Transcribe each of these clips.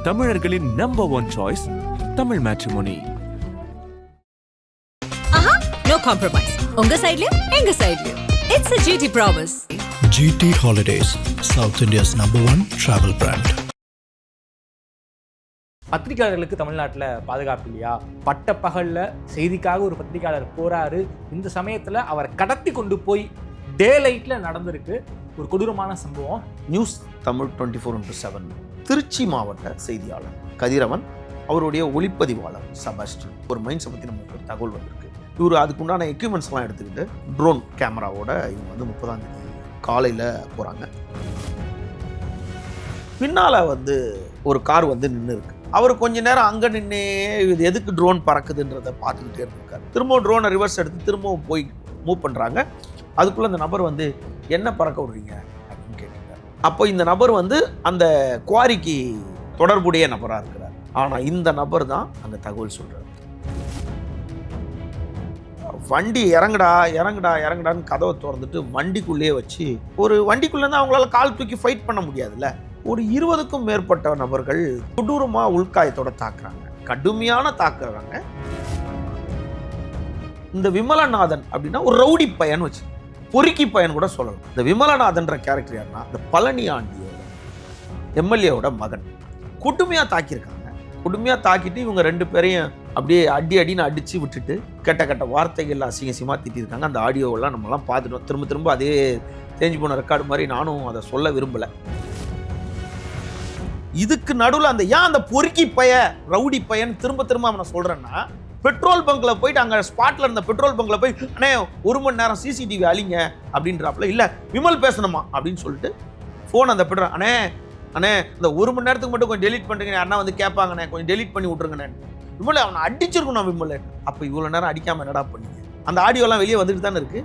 தமிழர்களின் number one choice Tamil matrimony. No compromise. உங்க சைடுலயும் எங்க சைடுலயும். It's a GT promise. GT Holidays, South India's #1 travel brand. பத்திரிகையாளர்களுக்கு தமிழ்நாட்டில் பாதுகாப்பு இல்லையா? பட்ட பகலில் செய்திக்காக ஒரு பத்திரிகையாளர் போறாரு. இந்த சமயத்தில் அவரை கடத்தி கொண்டு போய் டே லைட்டில் நடந்திருக்கு ஒரு கொடூரமான சம்பவம். நியூஸ் தமிழ் 24/7 திருச்சி மாவட்ட செய்தியாளர் கதிரவன், அவருடைய ஒளிப்பதிவாளர் செபாஸ்டியன், ஒரு மைண்ட்ஸை பற்றி நமக்கு ஒரு தகவல் வந்திருக்கு. இவர் அதுக்குண்டான எக்யூப்மெண்ட்ஸ்லாம் எடுத்துக்கிட்டு ட்ரோன் கேமராவோட இவங்க வந்து 30ஆம் தேதி காலையில் போகிறாங்க. பின்னால் வந்து ஒரு கார் வந்து நின்று இருக்கு. அவர் கொஞ்ச நேரம் அங்கே நின்னே இது எதுக்கு ட்ரோன் பறக்குதுன்றதை பார்த்துக்கிட்டே இருந்திருக்காரு. திரும்பவும் ட்ரோனை ரிவர்ஸ் எடுத்து திரும்பவும் போய் மூவ் பண்ணுறாங்க. அதுக்குள்ளே அந்த நபர் வந்து என்ன பறக்க விடுறீங்க அப்படின்னு கேட்டிருக்காரு. அப்போ இந்த நபர் வந்து அந்த குவாரிக்கு தொடர்புடைய நபராக இருக்கிறார். ஆனால் இந்த நபர் தான் அந்த தகவல் சொல்கிறார். வண்டி இறங்குடா இறங்குடா இறங்குடான்னு கதவை திறந்துட்டு வண்டிக்குள்ளேயே வச்சு, ஒரு வண்டிக்குள்ளேருந்து அவங்களால கால் தூக்கி ஃபைட் பண்ண முடியாதுல்ல, ஒரு 20க்கும் மேற்பட்ட நபர்கள் கொடூரமாக உள்காயத்தோட தாக்குறாங்க, கடுமையான தாக்குறாங்க. இந்த விமலநாதன் அப்படின்னா ஒரு ரவுடி பையன் வச்சு, பொறுக்கி பையன் கூட சொல்லலாம். இந்த விமலநாதன்ற கேரக்டர் யாருன்னா இந்த பழனி ஆண்டியோட எம்எல்ஏவோட மகன். கொடுமையாக தாக்கியிருக்காங்க. கொடுமையாக தாக்கிட்டு இவங்க 2 பேரையும் அப்படியே அடின்னு அடித்து விட்டுட்டு கெட்ட வார்த்தைகள் அசிங்கமாக திட்டிருக்காங்க. அந்த ஆடியோவெல்லாம் நம்மலாம் பார்த்துட்டோம். திரும்ப அதே தேஞ்சு போன ரெக்கார்டு மாதிரி நானும் அதை சொல்ல விரும்பலை. இதுக்கு நடுவில் அந்த பொறுக்கி பைய ரவுடி பையன் திரும்ப அவனை சொல்கிறேன்னா, பெட்ரோல் பங்க்ல போயிட்டு அங்கே ஸ்பாட்ல இருந்த பெட்ரோல் பங்க்ல போய் அண்ணே 1 மணி நேரம் சிசிடிவி அழிங்க அப்படின்றாப்புல. இல்லை விமல் பேசணுமா அப்படின்னு சொல்லிட்டு ஃபோன் அந்த பெட்ரோல் அண்ணே இந்த 1 மணி நேரத்துக்கு மட்டும் கொஞ்சம் டெலிட் பண்ணுறீங்க, யாருன்னா வந்து கேட்பாங்கண்ணே, கொஞ்சம் டெலிட் பண்ணி விட்ருங்கண்ணே. விமல் அவனை அடிச்சிருக்கணும் விமல். அப்போ இவ்வளோ நேரம் அடிக்காமல் என்னடா பண்ணீங்க? அந்த ஆடியோலாம் வெளியே வந்துட்டு தானே இருக்கு.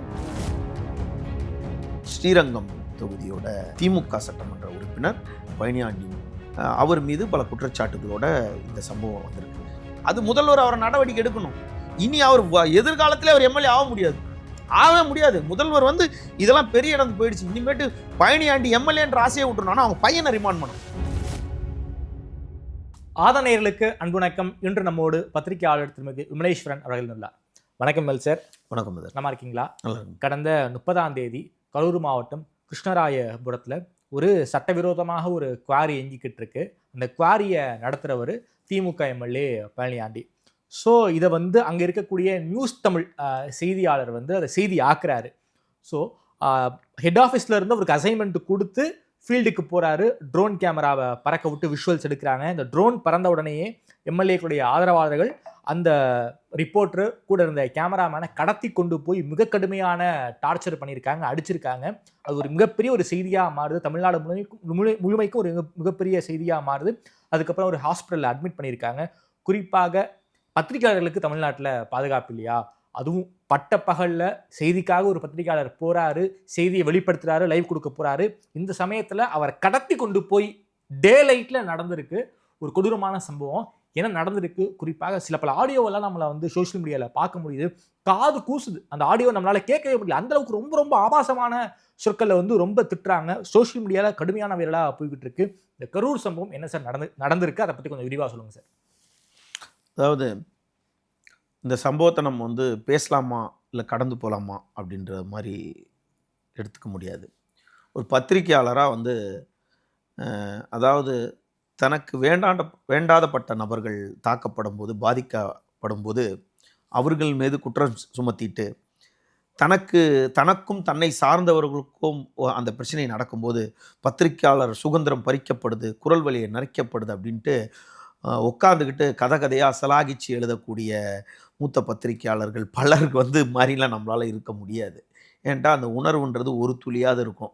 ஸ்ரீரங்கம் தொகுதியோட திமுக சட்டமன்ற உறுப்பினர் பழனியாண்டி, அவர் மீது பல குற்றச்சாட்டுகளோட இந்த சம்பவம் வந்திருக்கு. அது முதல்வர் அவரை நடவடிக்கை எடுக்கணும். இனி அவர் எதிர்காலத்திலே அவர் எம்எல்ஏ ஆகவே முடியாது. முதல்வர் வந்து இதெல்லாம் பெரிய இடம் போயிடுச்சு. இனிமேட்டு பழனியாண்டி எம்எல்ஏன்ற ஆசையை விட்டுருனா அவங்க பையனை ரிமாண்ட் பண்ணும். ஆதநேயர்களுக்கு அன்பு வணக்கம். இன்று நம்மோடு பத்திரிகையாளர் திருமதி விமலேஸ்வரன் அவர்கள் உள்ளார். வணக்கம் மெல் சார். வணக்கம். நல்லா இருக்கீங்களா? கடந்த 30ஆம் தேதி கரூர் மாவட்டம் கிருஷ்ணராயபுரத்தில் ஒரு சட்டவிரோதமாக ஒரு குவாரி இயங்கிக்கிட்டு இருக்கு. அந்த குவாரியை நடத்துகிறவர் திமுக எம்எல்ஏ பழனியாண்டி. ஸோ இதை வந்து அங்கே இருக்கக்கூடிய நியூஸ் தமிழ் செய்தியாளர் வந்து அதை செய்தி ஆக்குறாரு. ஸோ ஹெட் ஆஃபீஸில் இருந்து அவருக்கு அசைன்மெண்ட் கொடுத்து ஃபீல்டுக்கு போகிறாரு. ட்ரோன் கேமராவை பறக்க விட்டு விஷுவல்ஸ் எடுக்கிறாங்க. இந்த ட்ரோன் பறந்த உடனேயே எம்எல்ஏக்களுடைய ஆதரவாளர்கள் அந்த ரிப்போர்ட்டர் கூட இருந்த கேமராமேனை கடத்தி கொண்டு போய் மிக கடுமையான டார்ச்சர் பண்ணியிருக்காங்க, அடிச்சிருக்காங்க. அது ஒரு மிகப்பெரிய ஒரு செய்தியாக மாறுது. தமிழ்நாடு முழுமைக்கும் ஒரு மிகப்பெரிய செய்தியாக மாறுது. அதுக்கப்புறம் ஒரு ஹாஸ்பிட்டலில் அட்மிட் பண்ணியிருக்காங்க. குறிப்பாக பத்திரிகையாளர்களுக்கு தமிழ்நாட்டில் பாதுகாப்பு இல்லையா? அதுவும் பட்ட பகலில் செய்திக்காக ஒரு பத்திரிகையாளர் போகிறாரு, செய்தியை வெளிப்படுத்துகிறாரு, லைவ் கொடுக்க போகிறாரு. இந்த சமயத்தில் அவரை கடத்தி கொண்டு போய் டே லைட்டில் நடந்திருக்கு ஒரு கொடூரமான சம்பவம். என்ன நடந்திருக்கு? குறிப்பாக பல ஆடியோவெல்லாம் நம்மளை வந்து சோஷியல் மீடியாவில் பார்க்க முடியுது. காது கூசுது. அந்த ஆடியோ நம்மளால் கேட்கவே முடியல. அந்தளவுக்கு ரொம்ப ஆபாசமான சொற்களில் வந்து ரொம்ப திட்டுறாங்க. சோஷியல் மீடியாவில் கடுமையான விரலாக போய்கிட்டு இருக்கு. இந்த கரூர் சம்பவம் என்ன சார் நடந்திருக்கு? அதை பற்றி கொஞ்சம் விரிவாக சொல்லுங்கள் சார். அதாவது இந்த சம்பவத்தை நம்ம வந்து பேசலாமா இல்லை கடந்து போகலாமா அப்படின்ற மாதிரி எடுத்துக்க முடியாது. ஒரு பத்திரிகையாளராக வந்து அதாவது தனக்கு வேண்டாதப்பட்ட நபர்கள் தாக்கப்படும் போது, பாதிக்கப்படும் போது அவர்கள் மீது குற்றம் சுமத்திட்டு தனக்கும் தன்னை சார்ந்தவர்களுக்கும் அந்த பிரச்சனை நடக்கும்போது பத்திரிகையாளர் சுதந்திரம் பறிக்கப்படுது, குரல் வழியை நரைக்கப்படுது அப்படின்ட்டு உட்காந்துக்கிட்டு கதையாக சலாகிச்சு எழுதக்கூடிய மூத்த பத்திரிகையாளர்கள் பலருக்கு வந்து மாதிரிலாம் நம்மளால் இருக்க முடியாது. ஏன்டா அந்த உணர்வுன்றது ஒரு துளியாவது இருக்கும்.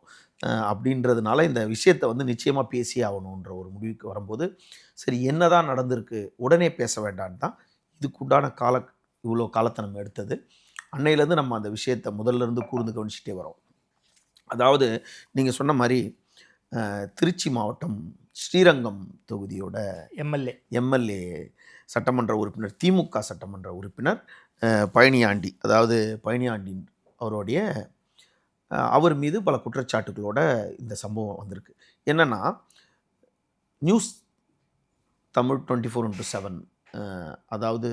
அப்படின்றதுனால இந்த விஷயத்தை வந்து நிச்சயமாக பேசி ஆகணுன்ற ஒரு முடிவுக்கு வரும்போது, சரி என்ன தான் நடந்திருக்கு, உடனே பேச வேண்டான்னு தான் இதுக்குண்டான இவ்வளோ காலத்தை நம்ம எடுத்தது. அன்னையிலேருந்து நம்ம அந்த விஷயத்தை முதல்லேருந்து கூர்ந்து கவனிச்சுட்டே வரோம். அதாவது நீங்கள் சொன்ன மாதிரி திருச்சி மாவட்டம் ஸ்ரீரங்கம் தொகுதியோட எம்எல்ஏ சட்டமன்ற உறுப்பினர், திமுக சட்டமன்ற உறுப்பினர் பழனியாண்டி, அதாவது பழனியாண்டி அவருடைய அவர் மீது பல குற்றச்சாட்டுகளோட இந்த சம்பவம் வந்திருக்கு. என்னென்னா, நியூஸ் தமிழ் 24x7 அதாவது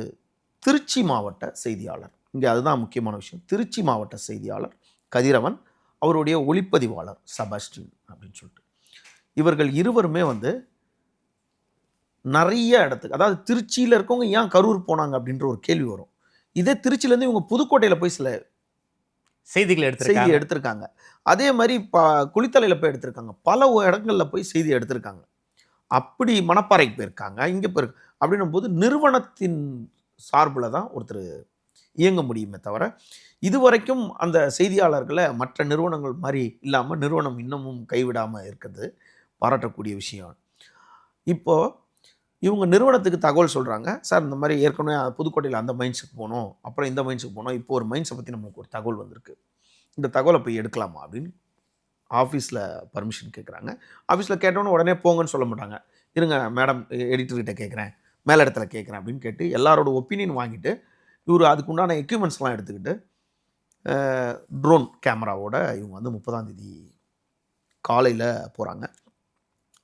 திருச்சி மாவட்ட செய்தியாளர், இங்கே அதுதான் முக்கியமான விஷயம். திருச்சி மாவட்ட செய்தியாளர் கதிரவன், அவருடைய ஒளிப்பதிவாளர் செபாஸ்டின் அப்படின்னு சொல்லிட்டு இவர்கள் இருவருமே வந்து நிறைய இடத்துக்கு, அதாவது திருச்சியில் இருக்கவங்க ஏன் கரூர் போனாங்க அப்படின்ற ஒரு கேள்வி வரும். இதே திருச்சியிலேருந்து இவங்க புதுக்கோட்டையில் போய் சில செய்தி எடுத்திருக்காங்க. அதே மாதிரி குளித்தலையில் போய் எடுத்திருக்காங்க. பல இடங்களில் போய் செய்தி எடுத்திருக்காங்க. அப்படி மணப்பாறைக்கு போயிருக்காங்க, இங்கே போயிருக்காங்க. அப்படின்னும் போது நிறுவனத்தின் சார்பில் தான் ஒருத்தர் இயங்க முடியுமே தவிர இதுவரைக்கும் அந்த செய்தியாளர்களை மற்ற நிறுவனங்கள் மாதிரி இல்லாமல் நிறுவனம் இன்னமும் கைவிடாமல் இருக்கிறது பாராட்டக்கூடிய விஷயம். இப்போது இவங்க நிறுவனத்துக்கு தகவல் சொல்கிறாங்க, சார் இந்த மாதிரி ஏற்கனவே புதுக்கோட்டையில் அந்த மைன்ஸுக்கு போனோம், அப்புறம் இந்த மைன்ஸுக்கு போனோம், இப்போ ஒரு மைன்ஸை பற்றி நம்மளுக்கு ஒரு தகவல் வந்திருக்கு, இந்த தகவலை போய் எடுக்கலாமா அப்படின்னு ஆஃபீஸில் பர்மிஷன் கேட்குறாங்க. ஆஃபீஸில் கேட்டோன்னு உடனே போங்கன்னு சொல்ல மாட்டாங்க. இருங்க மேடம், எடிட்டர்கிட்ட கேட்குறேன், மேல் இடத்துல கேட்குறேன் அப்படின்னு கேட்டு எல்லாரோட ஒப்பீனியன் வாங்கிட்டு இவர் அதுக்குண்டான எக்யூப்மெண்ட்ஸ்லாம் எடுத்துக்கிட்டு ட்ரோன் கேமராவோட இவங்க வந்து 30ஆம் தேதி காலையில் போகிறாங்க.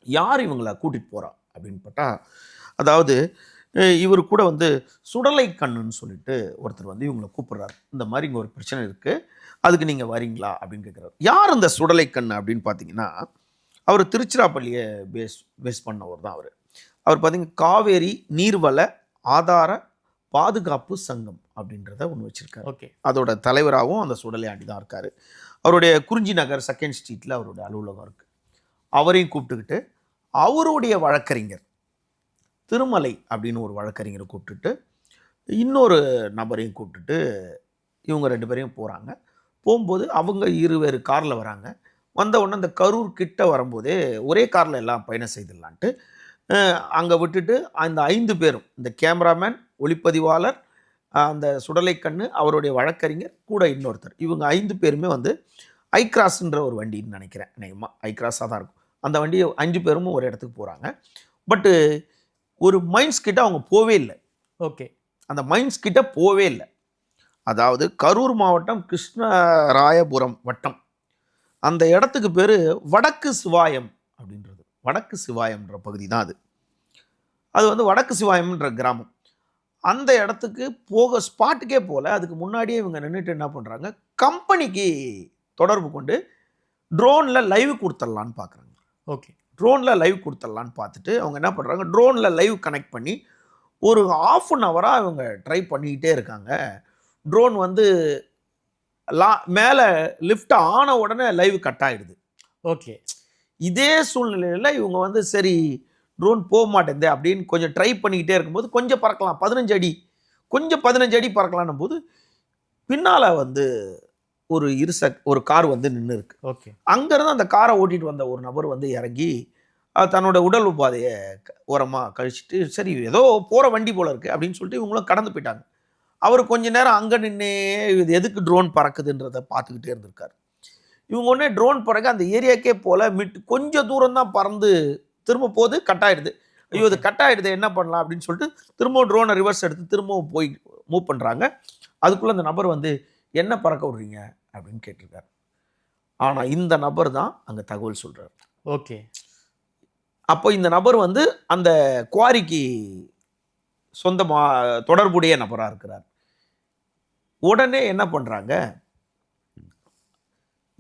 யார் இவங்களை கூட்டிகிட்டு போகிறா அப்படின்னு பார்த்தா, அதாவது இவர் கூட வந்து சுடலை கண்ணுன்னு சொல்லிட்டு ஒருத்தர் வந்து இவங்களை கூப்பிட்றாரு. இந்த மாதிரி இங்கே ஒரு பிரச்சனை இருக்குது, அதுக்கு நீங்கள் வரீங்களா அப்படின்னு கேட்குறாரு. யார் இந்த சுடலை கண்ணு அப்படின்னு பார்த்தீங்கன்னா, அவர் திருச்சிராப்பள்ளியை பேஸ் பண்ணவர் தான். அவர் பார்த்தீங்கன்னா காவேரி நீர்வள ஆதார பாதுகாப்பு சங்கம் அப்படின்றத ஒன்று வச்சுருக்காரு. ஓகே, அதோட தலைவராகவும் அந்த சுடலை ஆண்டி தான் இருக்கார். அவருடைய குறிஞ்சி நகர் 2nd ஸ்ட்ரீட்டில் அவருடைய அலுவலகம் இருக்குது. அவரையும் கூப்பிட்டுக்கிட்டு அவருடைய வழக்கறிஞர் திருமலை அப்படின்னு ஒரு வழக்கறிஞரை கூப்பிட்டுட்டு இன்னொரு நபரையும் கூப்பிட்டுட்டு இவங்க 2 பேரையும் போகிறாங்க. போகும்போது அவங்க இருவேறு காரில் வராங்க. வந்த உடனே அந்த கரூர் கிட்ட வரும்போதே ஒரே காரில் எல்லாம் பயணம் செய்திடலான்ட்டு அங்கே விட்டுட்டு அந்த 5 பேரும், இந்த கேமராமேன், ஒளிப்பதிவாளர், அந்த சுடலை கண்ணு, அவருடைய வழக்கறிஞர், கூட இன்னொருத்தர், இவங்க 5 பேருமே வந்து ஐக்ராஸ்ன்ற ஒரு வண்டின்னு நினைக்கிறேன், நினைமா ஐக்ராஸாக தான் இருக்கும். அந்த வண்டியை 5 பேரும் ஒரு இடத்துக்கு போகிறாங்க. பட்டு ஒரு மைன்ஸ் கிட்ட அவங்க போவே இல்லை. ஓகே, அந்த மைன்ஸ் கிட்ட போவே இல்லை. அதாவது கரூர் மாவட்டம் கிருஷ்ணராயபுரம் வட்டம், அந்த இடத்துக்கு பேர் வடக்கு சிவாயம் அப்படின்றது. வடக்கு சிவாயம்ன்ற பகுதி தான் அது வந்து வடக்கு சிவாயம்ன்ற கிராமம். அந்த இடத்துக்கு போக ஸ்பாட்டுக்கே போகல. அதுக்கு முன்னாடியே இவங்க நின்றுட்டு என்ன பண்ணுறாங்க, கம்பெனிக்கு தொடர்பு கொண்டு ட்ரோனில் லைவ் கொடுத்துடலான்னு பார்க்குறாங்க. ஓகே, ட்ரோனில் லைவ் கொடுத்துடலான்னு பார்த்துட்டு அவங்க என்ன பண்ணுறாங்க, ட்ரோனில் லைவ் கனெக்ட் பண்ணி ஒரு 1/2 அன் ஹவராக இவங்க ட்ரை பண்ணிக்கிட்டே இருக்காங்க. ட்ரோன் வந்து மேலே லிஃப்ட் ஆன உடனே லைவ் கட் ஆகிடுது. ஓகே, இதே சூழ்நிலையில் இவங்க வந்து சரி ட்ரோன் போக மாட்டேங்குது அப்படின்னு கொஞ்சம் ட்ரை பண்ணிக்கிட்டே இருக்கும்போது கொஞ்சம் பறக்கலாம், 15 அடி, கொஞ்சம் 15 அடி பறக்கலான்னும் போது பின்னால் வந்து ஒரு கார் வந்து நின்று இருக்கு. ஓகே, அங்கேருந்து அந்த காரை ஓட்டிகிட்டு வந்த ஒரு நபர் வந்து இறங்கி தன்னோட உடல் உபாதையை ஓரமாக கழிச்சிட்டு சரி ஏதோ போகிற வண்டி போல் இருக்குது அப்படின்னு சொல்லிட்டு இவங்களும் கடந்து போயிட்டாங்க. அவர் கொஞ்ச நேரம் அங்கே நின்னே இது எதுக்கு ட்ரோன் பறக்குதுன்றதை பார்த்துக்கிட்டே இருந்திருக்காரு. இவங்க உடனே ட்ரோன் பறக்க அந்த ஏரியாக்கே போல் கொஞ்சம் தூரம் தான் பறந்து திரும்ப போது கட் ஆகிடுது. ஐயோ இது கட் ஆகிடுது, என்ன பண்ணலாம் அப்படின்னு சொல்லிட்டு திரும்பவும் ட்ரோனை ரிவர்ஸ் எடுத்து திரும்பவும் போய் மூவ் பண்ணுறாங்க. அதுக்குள்ளே அந்த நபர் வந்து என்ன பறக்க விடுறீங்க அப்படின்னு கேட்டிருக்காரு. ஆனால் இந்த நபர் தான் அங்கே தகவல் சொல்கிறார். ஓகே, அப்போ இந்த நபர் வந்து அந்த குவாரிக்கு சொந்தமாக தொடர்புடைய நபராக இருக்கிறார். உடனே என்ன பண்ணுறாங்க,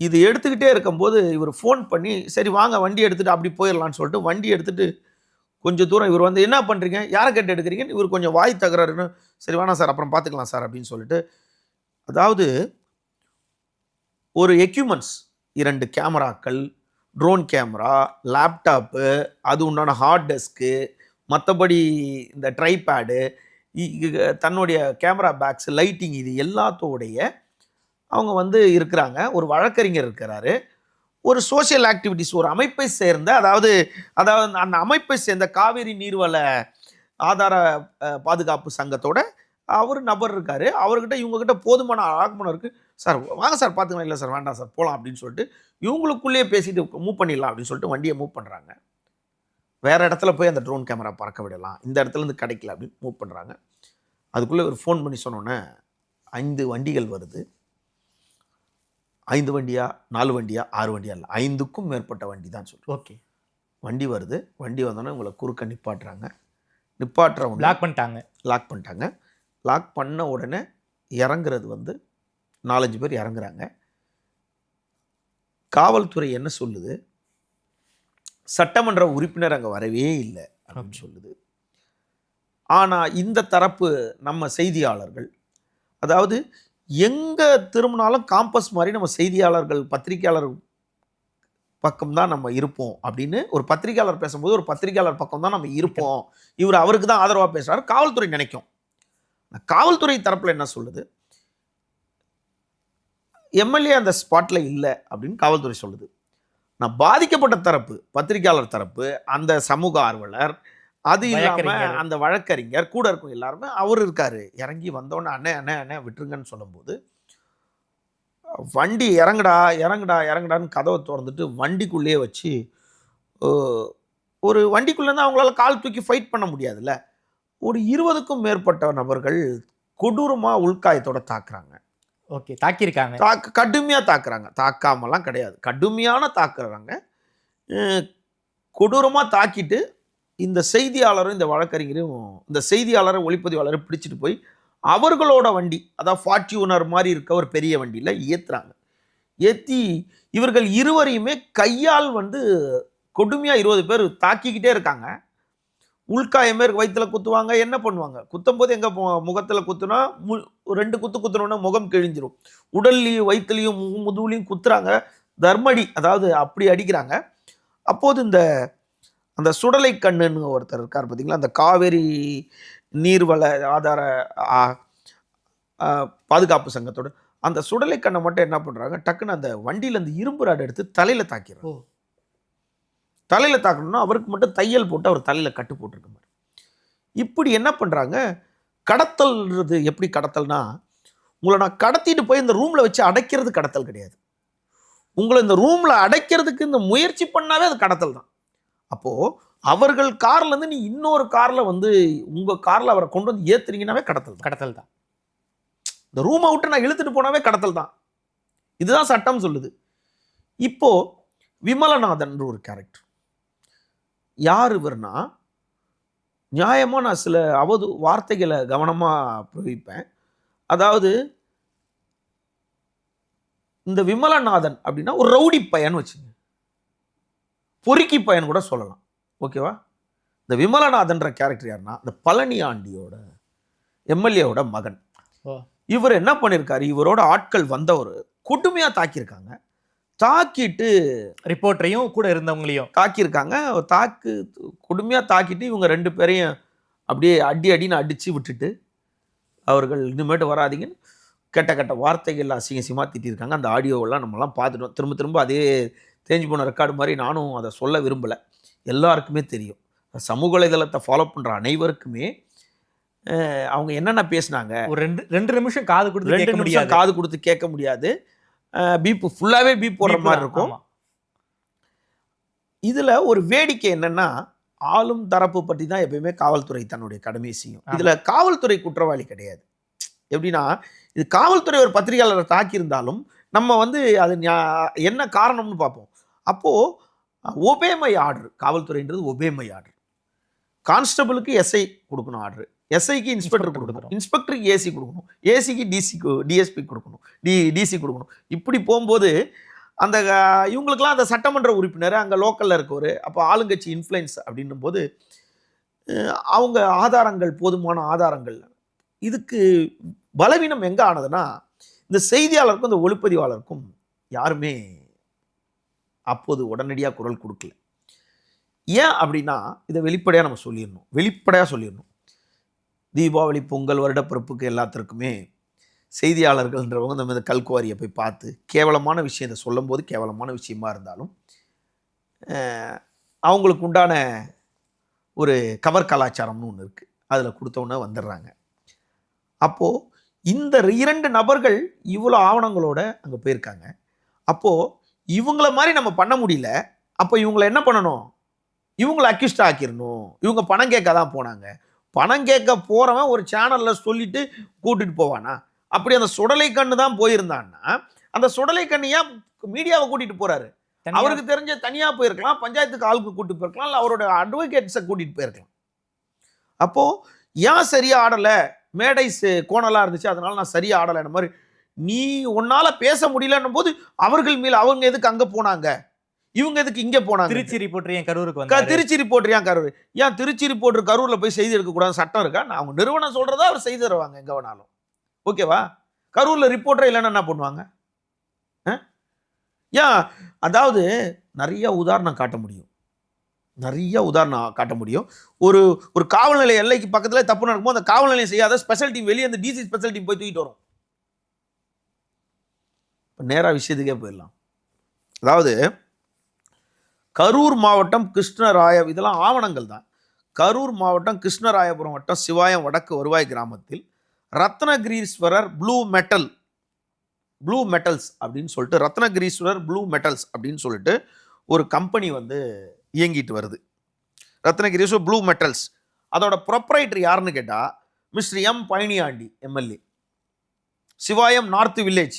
இது எடுத்துக்கிட்டே இருக்கும்போது இவர் ஃபோன் பண்ணி சரி வாங்க வண்டி எடுத்துகிட்டு அப்படி போயிடலான்னு சொல்லிட்டு வண்டி எடுத்துகிட்டு கொஞ்சம் தூரம் இவர் வந்து என்ன பண்ணுறீங்க, யாரை கேட்டு எடுக்கிறீங்கன்னு இவர் கொஞ்சம் வாய் தகராறுன்னு சரி வேணாம் சார் அப்புறம் பார்த்துக்கலாம் சார் அப்படின்னு சொல்லிட்டு, அதாவது ஒரு எக்யூப்மெண்ட்ஸ் 2 கேமராக்கள், ட்ரோன் கேமரா, லேப்டாப்பு, அது உண்டான ஹார்ட் டிஸ்க்கு, மற்றபடி இந்த ட்ரைபேடு, தன்னுடைய கேமரா பேக்ஸ், லைட்டிங், இது எல்லாத்தோடைய அவங்க வந்து இருக்கிறாங்க. ஒரு வழக்கறிஞர் இருக்கிறாரு, ஒரு சோஷியல் ஆக்டிவிட்டிஸ், ஒரு அமைப்பை சேர்ந்த அதாவது அந்த அமைப்பை சேர்ந்த காவேரி நீர்வள ஆதார பாதுகாப்பு சங்கத்தோட அவர் நபர் இருக்கார். அவர்கிட்ட இவங்ககிட்ட போதுமான ஆகமனம் இருக்குது. சார் வாங்க சார் பார்த்துக்கலாம், இல்லை சார் வேண்டாம் சார் போகலாம் அப்படின்னு சொல்லிட்டு இவங்களுக்குள்ளேயே பேசிட்டு மூவ் பண்ணிடலாம் அப்படின்னு சொல்லிட்டு வண்டியை மூவ் பண்ணுறாங்க. வேறு இடத்துல போய் அந்த ட்ரோன் கேமரா பறக்க விடலாம், இந்த இடத்துலேருந்து கிடைக்கல அப்படின்னு மூவ் பண்ணுறாங்க. அதுக்குள்ளே ஒரு ஃபோன் பண்ணி சொன்னோன்னே 5 வண்டிகள் வருது. 5 வண்டியா 4 வண்டியா 6 வண்டியா இல்லை, 5க்கும் மேற்பட்ட வண்டி தான் சொல்லுவோம். ஓகே, வண்டி வருது. வண்டி வந்தோன்னே உங்களை குறுக்க நிப்பாட்டுறாங்க. நிப்பாட்டுறவங்க பிளாக் பண்ணிட்டாங்க. லாக் பண்ணிட்டாங்க. லாக் பண்ண உடனே இறங்குறது வந்து 4-5 பேர் இறங்குறாங்க. காவல்துறை என்ன சொல்லுது, சட்டமன்ற உறுப்பினர் அங்கே வரவே இல்லை அப்படின்னு சொல்லுது. ஆனால் இந்த தரப்பு நம்ம செய்தியாளர்கள், அதாவது எங்கே திரும்பினாலும் காம்பஸ் மாதிரி நம்ம செய்தியாளர்கள் பத்திரிகையாளர் பக்கம்தான் நம்ம இருப்போம் அப்படின்னு ஒரு பத்திரிகையாளர் பேசும்போது ஒரு பத்திரிகையாளர் பக்கம் தான் நம்ம இருப்போம், இவர் அவருக்கு தான் ஆதரவாக பேசுகிறாரு காவல்துறை நினைக்கும். காவல்துறை தரப்பில் என்ன சொல்லுது, எம்எல்ஏ அந்த ஸ்பாட்டில் இல்லை அப்படின்னு காவல்துறை சொல்லுது. நான் பாதிக்கப்பட்ட தரப்பு பத்திரிகையாளர் தரப்பு, அந்த சமூக ஆர்வலர், அது இல்லாமல் அந்த வழக்கறிஞர் கூட இருக்கும் எல்லாருமே அவர் இருக்காரு. இறங்கி வந்தோடனே அண்ணே அண்ணே அண்ணே விட்டுருங்கன்னு சொல்லும்போது வண்டி இறங்குடா இறங்குடா இறங்குடான்னு கதவை திறந்துட்டு வண்டிக்குள்ளேயே வச்சு ஒரு வண்டிக்குள்ளேருந்து அவங்களால கால் தூக்கி ஃபைட் பண்ண முடியாதுல்ல, ஒரு 20க்கும் மேற்பட்ட நபர்கள் கொடூரமாக உள்காயத்தோட தாக்குறாங்க. ஓகே, தாக்கியிருக்காங்க. கடுமையாக தாக்குறாங்க, தாக்காமலாம் கிடையாது, கடுமையான தாக்குறாங்க. கொடூரமாக தாக்கிட்டு இந்த செய்தியாளரும் இந்த வழக்கறிஞரும் இந்த செய்தியாளரை ஒளிப்பதிவாளரை பிடிச்சிட்டு போய் அவர்களோட வண்டி, அதாவது ஃபார்ச்சுனர் மாதிரி இருக்க ஒரு பெரிய வண்டியில் ஏற்றுறாங்க. ஏற்றி இவர்கள் இருவரையுமே கையால் வந்து கொடுமையாக 20 பேர் தாக்கிக்கிட்டே இருக்காங்க. உள்காயமே வயிற்றில் குத்துவாங்க, என்ன பண்ணுவாங்க, குத்தும் போது எங்கே முகத்தில் குத்துனா 2 குத்து குத்துனோன்னா முகம் கிழிஞ்சிரும். உடல்லையும் வயிற்றுலையும் முதுகுலையும் குத்துறாங்க, தர்மடி, அதாவது அப்படி அடிக்கிறாங்க. அப்போது அந்த சுடலை கண்ணுன்னு ஒருத்தர் இருக்கார் பார்த்தீங்களா, அந்த காவேரி நீர்வள ஆதார பாதுகாப்பு சங்கத்தோட அந்த சுடலை கண்ணை மட்டும் என்ன பண்ணுறாங்க, டக்குன்னு அந்த வண்டியில் அந்த இரும்பு ராடு எடுத்து தலையில் தாக்கிறாங்க. தலையில் தாக்கணும்னா அவருக்கு மட்டும் தையல் போட்டு அவர் தலையில் கட்டு போட்டிருக்க மாதிரி. இப்படி என்ன பண்ணுறாங்க, கடத்தல்ன்றது எப்படி கடத்தல்னா, உங்களை நான் கடத்திட்டு போய் இந்த ரூமில் வச்சு அடைக்கிறது கடத்தல் கிடையாது. உங்களை இந்த ரூமில் அடைக்கிறதுக்கு இந்த முயற்சி பண்ணாவே அது கடத்தல் தான். அப்போது அவர்கள் கார்லேருந்து நீ இன்னொரு காரில் வந்து உங்கள் காரில் அவரை கொண்டு வந்து ஏற்றுறீங்கன்னாவே கடத்தல் தான். இந்த ரூமை விட்டு நான் இழுத்துட்டு போனாவே கடத்தல் தான். இதுதான் சட்டம் சொல்லுது. இப்போது விமலநாதன் ஒரு கேரக்டர் யார் இவர்னா, நியாயமாக நான் சில வார்த்தைகளை கவனமாக பிரயோகிப்பேன். அதாவது இந்த விமலநாதன் அப்படின்னா ஒரு ரவுடி பையன் வச்சுங்க, பொறுக்கி பையன் கூட சொல்லலாம், ஓகேவா. இந்த விமலநாதன்ற கேரக்டர் யாருன்னா இந்த பழனி ஆண்டியோட எம்எல்ஏவோட மகன். இவர் என்ன பண்ணியிருக்காரு, இவரோட ஆட்கள் வந்தவர் கொடுமையாக தாக்கியிருக்காங்க. தாக்கிட்டு ரிப்போர்ட்டரையும் கூட இருந்தவங்களையும் தாக்கியிருக்காங்க. கொடுமையாக தாக்கிட்டு இவங்க 2 பேரையும் அப்படியே அடின்னு அடித்து விட்டுட்டு அவர்கள் இனிமேட்டு வராதிங்கன்னு கெட்ட வார்த்தைகள் அசிங்கமாக திட்டிருக்காங்க. அந்த ஆடியோவெல்லாம் நம்மலாம் பார்த்துட்டோம். திரும்ப அதே தேஞ்சு போன ரெக்கார்டு மாதிரி நானும் அதை சொல்ல விரும்பலை, எல்லாருக்குமே தெரியும். சமூக வலைதளத்தை ஃபாலோ பண்ணுற அனைவருக்குமே அவங்க என்னென்ன பேசினாங்க, ஒரு 2 நிமிஷம் காது கொடுத்து கேட்க முடியாது. பீப்பு ஃபுல்லாகவே பீப் போடுற மாதிரி இருக்கும். இதில் ஒரு வேடிக்கை என்னென்னா, ஆளும் தரப்பு பற்றி தான் எப்பயுமே காவல்துறை தன்னுடைய கடமையை செய்யும். இதில் காவல்துறை குற்றவாளி கிடையாது. எப்படின்னா, இது காவல்துறை ஒரு பத்திரிகையாளரை தாக்கியிருந்தாலும் நம்ம வந்து அது என்ன காரணம்னு பார்ப்போம். அப்போது ஒபேமை ஆர்டர், காவல்துறைன்றது ஒபேமை ஆர்டர். கான்ஸ்டபிளுக்கு எஸ்ஐ கொடுக்கணும் ஆர்டர், எஸ்ஐக்கு இன்ஸ்பெக்டர் கொடுக்கணும், இன்ஸ்பெக்டருக்கு ஏசி கொடுக்கணும், ஏசிக்கு டிஎஸ்பி கொடுக்கணும், டிசி கொடுக்கணும். இப்படி போகும்போது அந்த இவங்களுக்கெல்லாம் அந்த சட்டமன்ற உறுப்பினர் அங்கே லோக்கலில் இருக்கவர், அப்போ ஆளுங்கட்சி இன்ஃப்ளூயன்ஸ் அப்படின்னும் போது அவங்க ஆதாரங்கள், போதுமான ஆதாரங்கள். இதுக்கு பலவீனம் எங்கே ஆனதுன்னா, இந்த செய்தியாளருக்கும் இந்த ஒளிப்பதிவாளருக்கும் யாருமே அப்போது உடனடியாக குரல் கொடுக்கல. ஏன் அப்படின்னா, இதை வெளிப்படையாக நம்ம சொல்லிடணும். தீபாவளி, பொங்கல், வருடப்பிறப்புக்கு எல்லாத்திற்குமே செய்தியாளர்கள்ன்றவங்க நம்ம இந்த கல்குவாரியை போய் பார்த்து கேவலமான விஷயத்தை சொல்லும் போது கேவலமான விஷயமா இருந்தாலும் அவங்களுக்கு உண்டான ஒரு கவர் கலாச்சாரம்னு ஒன்று இருக்குது, அதில் கொடுத்தோன்னே வந்துடுறாங்க. அப்போது இந்த 2 நபர்கள் இவ்வளோ ஆவணங்களோட அங்கே போயிருக்காங்க. அப்போது இவங்கள மாதிரி நம்ம பண்ண முடியல. அப்போ இவங்களை என்ன பண்ணணும், இவங்களை அக்யூஸ்டாக ஆக்கிடணும். இவங்க பணம் கேட்க தான் போனாங்க. பணம் கேட்க போகிறவன் ஒரு சேனலில் சொல்லிட்டு கூட்டிகிட்டு போவானா? அப்படி அந்த சுடலை கண்ணு தான் போயிருந்தான்னா அந்த சுடலை கண்ணு ஏன் மீடியாவை கூட்டிகிட்டு போகிறாரு? அவருக்கு தெரிஞ்ச தனியாக போயிருக்கலாம், பஞ்சாயத்துக்கு ஆளுக்கு கூட்டிட்டு போயிருக்கலாம், இல்லை அவரோட அட்வொகேட்ஸை கூட்டிகிட்டு போயிருக்கலாம். அப்போது ஏன் சரியாக ஆடலை, மேடை கோணலாக இருந்துச்சு அதனால நான் சரியாக ஆடலைன்ற மாதிரி நீ உன்னால் பேச முடியலன்னும் போது அவர்கள் மேல் அவங்க எதுக்கு அங்கே போனாங்க, இவங்க எதுக்கு இங்கே போனாங்க? திருச்சி ரிப்போர்ட்டர் ஏன் கரூருக்கு வந்து திருச்சி ரிப்போர்ட்டர் ஏன் கரூர், ஏன் திருச்சி ரிப்போர்ட்டர் கரூரில் போய் செய்தி எடுக்கக்கூடாது சட்டம் இருக்கா? நான் அவங்க நிறுவனம் சொல்கிறதா அவர் செய்தி தருவாங்க எங்கே வேணாலும், ஓகேவா? கரூரில் ரிப்போர்ட்டர் இல்லைன்னா என்ன பண்ணுவாங்க? ஏன் அதாவது நிறைய உதாரணம் காட்ட முடியும், நிறைய உதாரணம் காட்ட முடியும். ஒரு ஒரு காவல் நிலைய எல்லைக்கு பக்கத்தில் தப்பு நடக்கும்போது அந்த காவல் நிலையம் செய்யாத ஸ்பெஷல் டீம் வெளியே அந்த டிசி ஸ்பெஷல் டீம் போய் தூக்கிட்டு வரும். நேராக விஷயத்துக்கே போயிடலாம். அதாவது கரூர் மாவட்டம் கிருஷ்ணராய, இதெல்லாம் ஆவணங்கள் தான். கரூர் மாவட்டம் கிருஷ்ணராயபுரம் வட்டம் சிவாயம் வடக்கு வருவாய் கிராமத்தில் ரத்னகிரீஸ்வரர் ப்ளூ மெட்டல்ஸ் அப்படின்னு சொல்லிட்டு ரத்னகிரீஸ்வரர் ப்ளூ மெட்டல்ஸ் அப்படின்னு சொல்லிட்டு ஒரு கம்பெனி வந்து இயங்கிட்டு வருது. ரத்னகிரீஸ்வரர் ப்ளூ மெட்டல்ஸ் அதோட ப்ரொப்ரைட்டர் யாருன்னு கேட்டால் mister M Palaniyandi MLA, Sivayam north village,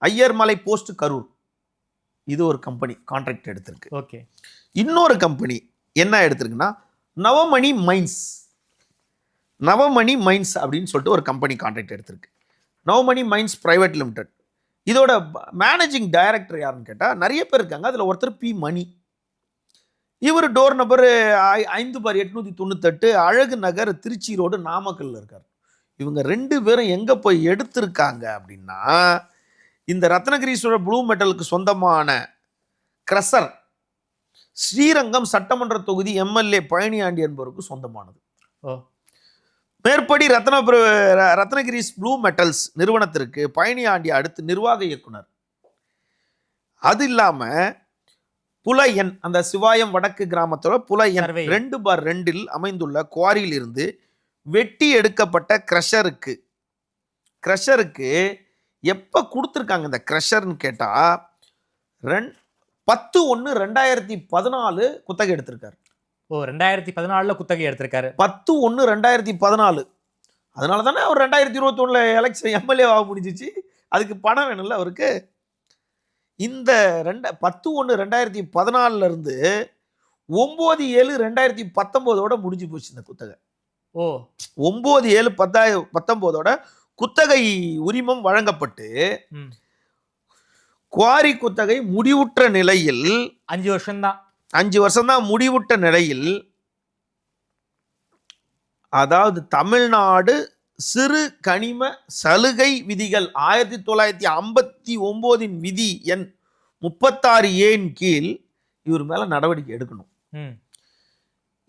Ayyarmalai post Karur. இது ஒரு கம்பெனி கான்ட்ராக்ட் எடுத்திருக்கு. ஓகே. இன்னொரு கம்பெனி என்ன எடுத்திருக்குன்னா நவமணி மைன்ஸ் அப்படின்னு சொல்லிட்டு ஒரு கம்பெனி கான்ட்ராக்ட் எடுத்திருக்கு. நவமணி மைன்ஸ் பிரைவேட் லிமிடெட். இதோட மேனேஜிங் டைரக்டர் யாருன்னு கேட்டால் நிறைய பேர் இருக்காங்க. அதில் ஒருத்தர் பி மணி. இவர் டோர் நம்பர் 5/898 அழகு நகர் திருச்சி ரோடு நாமக்கல்ல இருக்கார். இவங்க 2 பேரும் எங்கே போய் எடுத்திருக்காங்க அப்படின்னா இந்த ரத்னகிரீஸ்வரர் ப்ளூ மெட்டலுக்கு சொந்தமான கிரஷர் ஸ்ரீரங்கம் சட்டமன்ற தொகுதி எம்எல்ஏ பழனியாண்டி என்பவருக்கு சொந்தமானது. மேற்படி ரத்னகிரீஸ் ப்ளூ மெட்டல்ஸ் நிறுவனத்திற்கு பழனியாண்டி அடுத்து நிர்வாக இயக்குனர். அது இல்லாமல் புலையன், அந்த சிவாயம் வடக்கு கிராமத்தோட புலையன் 2/2 அமைந்துள்ள குவாரியில் இருந்து வெட்டி எடுக்கப்பட்ட கிரஷருக்கு எப்போ கொடுத்துருக்காங்க இந்த கிரஷர்னு கேட்டால் 10/1/2014 குத்தகை எடுத்திருக்காரு. 2014 குத்தகை எடுத்திருக்காரு. 10/1/2014. அதனால தானே அவர் 2021 எலெக்ஷன் எம்எல்ஏ ஆக முடிஞ்சிச்சு. அதுக்கு பணம் வேணும்ல அவருக்கு. இந்த 10/1/2014 இருந்து 9/7/2019 முடிஞ்சு போச்சு இந்த குத்தகை. 9/7/19 குத்தகை உரிமம் வழங்கப்பட்டு குவாரி குத்தகை முடிவுற்ற நிலையில் 5 வருஷம் தான் முடிவுற்ற நிலையில், அதாவது தமிழ்நாடு சிறு கனிம சலுகை விதிகள் 1959 விதி எண் 36A கீழ் இவர் மேல நடவடிக்கை எடுக்கணும்.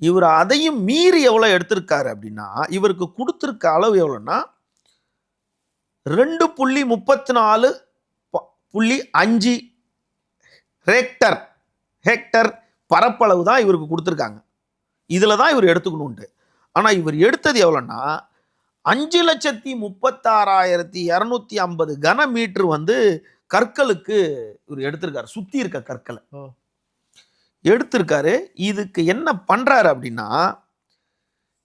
இவர் அதையும் மீறி எவ்வளவு எடுத்திருக்காரு அப்படின்னா இவருக்கு கொடுத்திருக்க அளவு எவ்வளவுன்னா 2.34.5 ஹெக்டர் பரப்பளவு தான் இவருக்கு கொடுத்துருக்காங்க. இதில் தான் இவர் எடுத்துக்கணுன்ட்டு. ஆனால் இவர் எடுத்தது எவ்வளோன்னா 5,36,250 கனமீட்டர் வந்து கற்களுக்கு இவர் எடுத்திருக்காரு. சுற்றி இருக்க கற்களை எடுத்திருக்காரு. இதுக்கு என்ன பண்ணுறாரு அப்படின்னா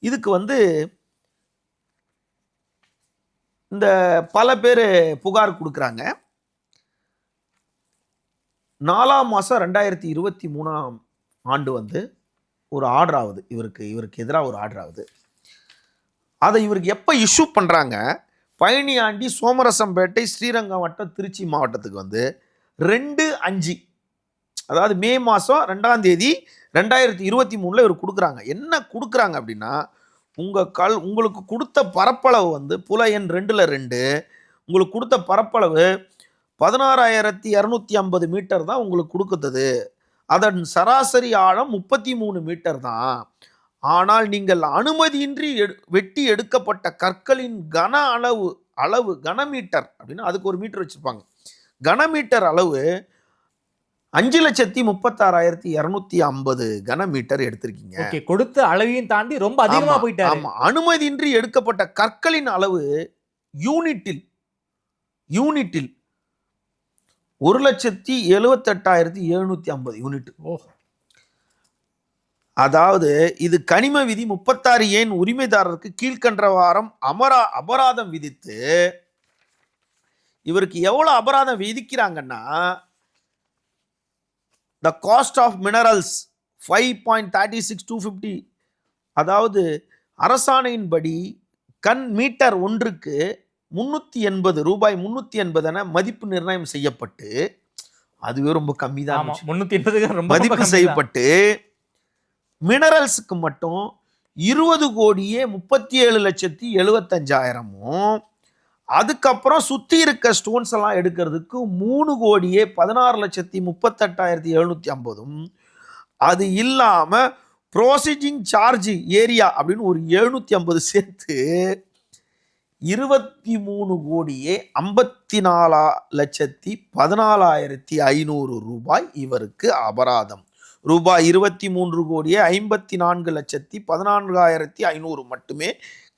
இதுக்கு வந்து இந்த பல பேர் புகார் கொடுக்குறாங்க. 4ஆம் மாதம் 2023 வந்து ஒரு ஆர்டர் ஆகுது. இவருக்கு எதிராக ஒரு ஆர்டர் ஆகுது. அதை இவருக்கு எப்போ இஷ்யூ பண்ணுறாங்க, பழனியாண்டி சோமரசம்பேட்டை ஸ்ரீரங்கம் வட்டம் திருச்சி மாவட்டத்துக்கு வந்து 2/5, அதாவது மே மாதம் 2ஆம் தேதி 2023 இவர் கொடுக்குறாங்க. என்ன கொடுக்குறாங்க அப்படின்னா உங்களுக்கு கொடுத்த பரப்பளவு வந்து புலையன் 2/2 உங்களுக்கு கொடுத்த பரப்பளவு 16,250 மீட்டர் தான் உங்களுக்கு கொடுக்குறது. அதன் சராசரி ஆழம் 33 மீட்டர் தான். ஆனால் நீங்கள் அனுமதியின்றி வெட்டி எடுக்கப்பட்ட கற்களின் அளவு கனமீட்டர் அப்படின்னா அதுக்கு ஒரு மீட்டர் வச்சிருப்பாங்க. கனமீட்டர் அளவு 5,36,250 கனமீட்டர் எடுத்திருக்கீங்க. கொடுத்த அளவையும் தாண்டி ரொம்ப அதிகமா போயிட்டாரு. ஆமா, அனுமதியின்றி எடுக்கப்பட்ட கற்களின் அளவு யூனிட்டில் 1,78,750 யூனிட். அதாவது இது கனிம விதி 36A உரிமைதாரருக்கு கீழ்கண்டவாரம் அபராதம் விதித்து இவருக்கு எவ்வளவு அபராதம் விதிக்கிறாங்கன்னா the cost of minerals 5.36,250 அதாவது அரசாணையின்படி மீட்டர் ஒன்றுக்கு 380 ரூபாய் 380 என மதிப்பு நிர்ணயம் செய்யப்பட்டு, அதுவே ரொம்ப கம்மி தான், 380 ரொம்ப மதிப்பு செய்யப்பட்டு மினரல்ஸுக்கு மட்டும் 20,37,75,000 அதுக்கப்புறம் சுத்தி இருக்க ஸ்டோன்ஸ் எல்லாம் எடுக்கிறதுக்கு 3,16,38,750 அது இல்லாம ப்ரோசிஜிங் சார்ஜ் ஏரியா அப்படின்னு ஒரு 750 சேர்த்து 23,54,14,500 ரூபாய் இவருக்கு அபராதம். ரூபாய் 23,54,14,500 மட்டுமே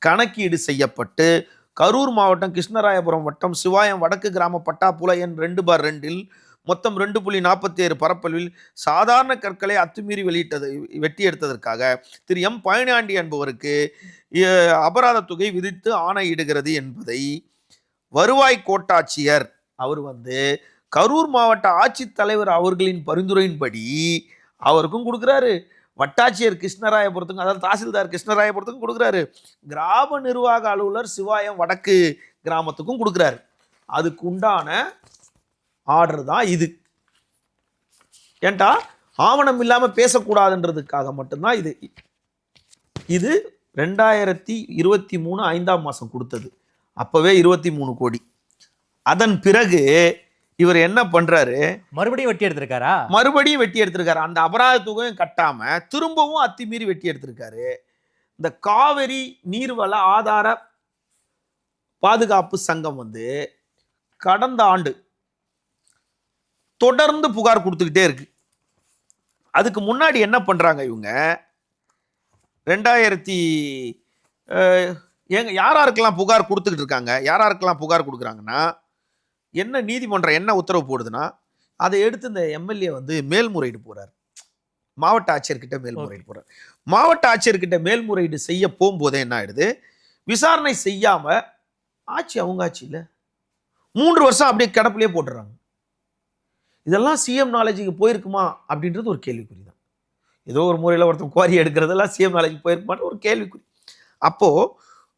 கணக்கீடு செய்யப்பட்டு கரூர் மாவட்டம் கிருஷ்ணராயபுரம் வட்டம் சிவாயம் வடக்கு கிராம பட்டாப்புல எண் 2/2 மொத்தம் 2.47 பரப்பளவில் சாதாரண கற்களை அத்துமீறி வெட்டி எடுத்ததற்காக திரு எம் பழனியாண்டி என்பவருக்கு அபராத தொகை விதித்து ஆணையிடுகிறது என்பதை வருவாய் கோட்டாட்சியர் அவர் கரூர் மாவட்ட ஆட்சித்தலைவர் அவர்களின் பரிந்துரையின்படி அவருக்கும் கொடுக்குறாரு, வட்டாட்சியர் கிருஷ்ணராயபுரத்துக்கும், அதாவது தாசில்தார் கிருஷ்ணராயபுரத்துக்கும் கொடுக்குறாரு, கிராம நிர்வாக அலுவலர் சிவாயம் வடக்கு கிராமத்துக்கும் கொடுக்குறாரு. அதுக்கு உண்டான ஆர்டர் தான் இது. ஏன்டா ஆவணம் இல்லாம பேசக்கூடாதுன்றதுக்காக மட்டும்தான் இது. இது 2023 5ஆம் மாசம் கொடுத்தது. அப்பவே 23 கோடி. அதன் பிறகு இவர் என்ன பண்றாரு, மறுபடியும் வெட்டி எடுத்திருக்காரா? மறுபடியும் வெட்டி எடுத்திருக்காரு. அந்த அபராத தொகையும் கட்டாம திரும்பவும் அத்துமீறி வெட்டி எடுத்திருக்காரு. இந்த காவிரி நீர்வள ஆதார பாதுகாப்பு சங்கம் கடந்த ஆண்டு தொடர்ந்து புகார் கொடுத்துக்கிட்டே இருக்கு. அதுக்கு முன்னாடி என்ன பண்றாங்க இவங்க, 2000 யாராருக்கெல்லாம் புகார் கொடுத்துக்கிட்டு இருக்காங்க, யாராருக்கெல்லாம் புகார் கொடுக்குறாங்கன்னா, என்ன நீதிமன்றம் என்ன உத்தரவு போடுதுன்னா, அதை எடுத்து இந்த எம்எல்ஏ மேல்முறையீடு போறாரு, மாவட்ட ஆட்சியர்கிட்ட மேல்முறையீடு போறாரு. மாவட்ட ஆட்சியர்கிட்ட மேல்முறையீடு செய்ய போகும்போதே என்ன ஆயிடுது, விசாரணை செய்யாம ஆட்சி அவங்க ஆட்சி இல்லை 3 வருஷம் அப்படியே கிடப்பிலே போட்டுறாங்க. இதெல்லாம் சிஎம் நாலேஜுக்கு போயிருக்குமா அப்படின்றது ஒரு கேள்விக்குறி தான். ஏதோ ஒரு முறையில் ஒருத்தன் குவாரி எடுக்கிறதெல்லாம் சிஎம் நாலேஜுக்கு போயிருக்குமான்னு ஒரு கேள்விக்குறி. அப்போ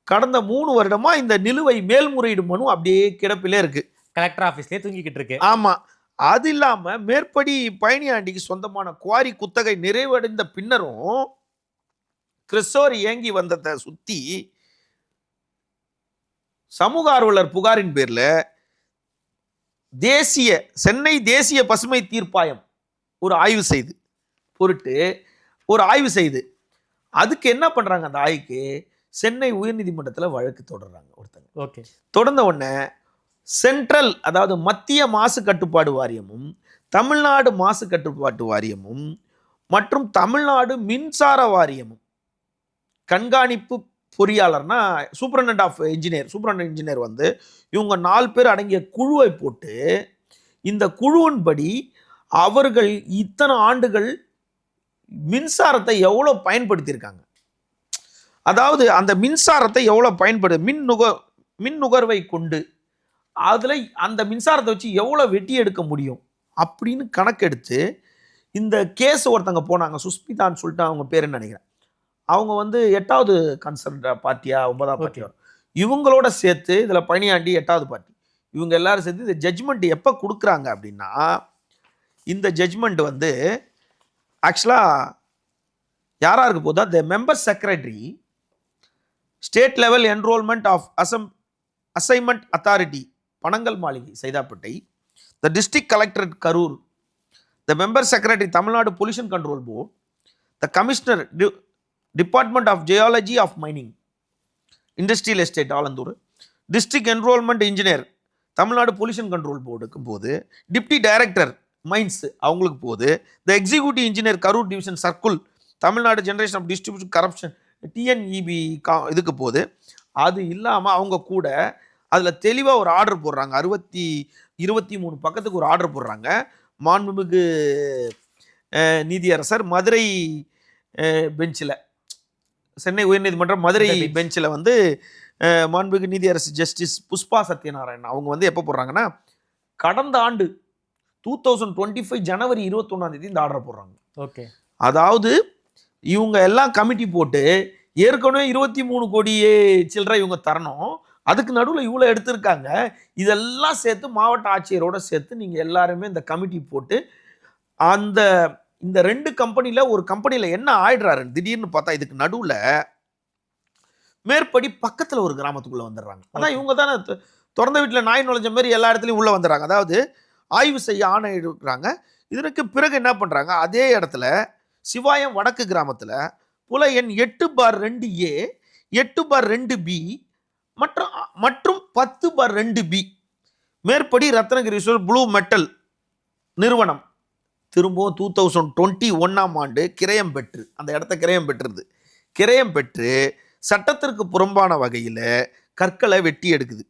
கடந்த 3 வருடமா இந்த நிலுவை மேல்முறையீடு மனு அப்படியே கிடப்பிலே இருக்கு, கலெக்டர் ஆபீஸ்லயே தூங்கிக்கிட்டு இருக்கு. ஆமா. அது இல்லாம மேற்படி பழனியாண்டிக்கு சொந்தமான குவாரி குத்தகை நிறைவடைந்த பின்னரும் கிறிஸ்தோர் இயங்கி வந்ததை சுத்தி சமூக ஆர்வலர் புகாரின் பேர்ல சென்னை தேசிய பசுமை தீர்ப்பாயம் ஒரு ஆய்வு செய்து அதுக்கு என்ன பண்றாங்க, அந்த ஆய்வுக்கு சென்னை உயர்நீதிமன்றத்தில் வழக்கு தொடர்றாங்க ஒருத்தங்க. ஓகே. தொடர்ந்த உடனே சென்ட்ரல், அதாவது மத்திய மாசு கட்டுப்பாடு வாரியமும் தமிழ்நாடு மாசு கட்டுப்பாட்டு வாரியமும் மற்றும் தமிழ்நாடு மின்சார வாரியமும் கண்காணிப்பு பொறியாளர்னா சூப்பரண்ட் இன்ஜினியர் இவங்க 4 பேர் அடங்கிய குழுவை போட்டு இந்த குழுவின்படி அவர்கள் இத்தனை ஆண்டுகள் மின்சாரத்தை எவ்வளவு பயன்படுத்தியிருக்காங்க, அதாவது அந்த மின்சாரத்தை எவ்வளவு மின் நுகர்வை கொண்டு அதுல அந்த மின்சாரத்தை வச்சு எவ்வளவு வெட்டி எடுக்க முடியும் அப்படின்னு கணக்கெடுத்து இந்த கேஸ் ஒருத்தங்க போனாங்க, சுஸ்மிதான்னு சொல்லிட்டு அவங்க பேருன்னு நினைக்கிறேன். அவங்க 8வது கன்சர்ன் பார்ட்டியா 9ஆம் பார்ட்டியா, இவங்களோட சேர்த்து இதுல பழனியாண்டி 8வது பார்ட்டி, இவங்க எல்லாரும் சேர்த்து இந்த ஜட்ஜ்மெண்ட் எப்போ கொடுக்குறாங்க அப்படின்னா, இந்த ஜட்ஜ்மெண்ட் ஆக்சுவலா யாரா இருக்க போதா, the member secretary state level environment of assessment authority Panagal Maligai Saidapet, the district collectorate Karur, the member secretary Tamil Nadu pollution control board, the commissioner department of geology of mining industrial estate Alandur, district environment engineer Tamil Nadu pollution control போர்டுக்கும் போது, deputy director mines அவங்களுக்கு போது, the executive engineer Karur division circle Tamil Nadu generation of distribution corporation TNEB இதுக்கு போது. அது இல்லாமல் அவங்க கூட அதில் தெளிவாக ஒரு ஆர்டர் போடுறாங்க, 23 பக்கத்துக்கு ஒரு ஆர்டர் போடுறாங்க. மாண்புமிகு நீதியரசர் மதுரை பெஞ்சில், சென்னை உயர்நீதிமன்றம் மதுரை பெஞ்சில் மாண்புமிகு நீதியரசர் ஜஸ்டிஸ் புஷ்பா சத்யநாராயணன் அவங்க எப்போ போடுறாங்கன்னா, கடந்த ஆண்டு 2025 ஜனவரி 21ஆம் தேதி இந்த ஆர்டர் போடுறாங்க. ஓகே. அதாவது இவங்க எல்லாம் கமிட்டி போட்டு ஏற்கனவே 23 கோடியே சில்லறை இவங்க தரணும், அதுக்கு நடுவில் இவ்வளோ எடுத்திருக்காங்க. இதெல்லாம் சேர்த்து மாவட்ட ஆட்சியரோட சேர்த்து நீங்கள் எல்லாருமே இந்த கமிட்டி போட்டு அந்த இந்த 2 கம்பெனியில் ஒரு கம்பெனியில் என்ன ஆயிடுறாரு திடீர்னு பார்த்தா இதுக்கு நடுவில் மேற்படி பக்கத்தில் ஒரு கிராமத்துக்குள்ளே வந்துடுறாங்க. அதான் இவங்க தானே திறந்த வீட்டில் நாய் நுழைஞ்ச மாதிரி எல்லா இடத்துலையும் உள்ளே வந்துடுறாங்க. அதாவது ஆய்வு செய்ய ஆணை எடுக்கிறாங்க. இதற்கு பிறகு என்ன பண்ணுறாங்க, அதே இடத்துல சிவாயம் வடக்கு கிராமத்தில் புல எண் 8/2A 8/2B மற்றும் 10/2B மேற்படி ரத்னகிரீஸ்வர் ப்ளூ மெட்டல் நிறுவனம் திரும்பவும் 2021ஆம் ஆண்டு கிரயம் பெற்று அந்த இடத்த கிரயம் பெற்றுருது. கிரயம் பெற்று சட்டத்திற்கு புறம்பான வகையில் கற்களை வெட்டி எடுக்குது.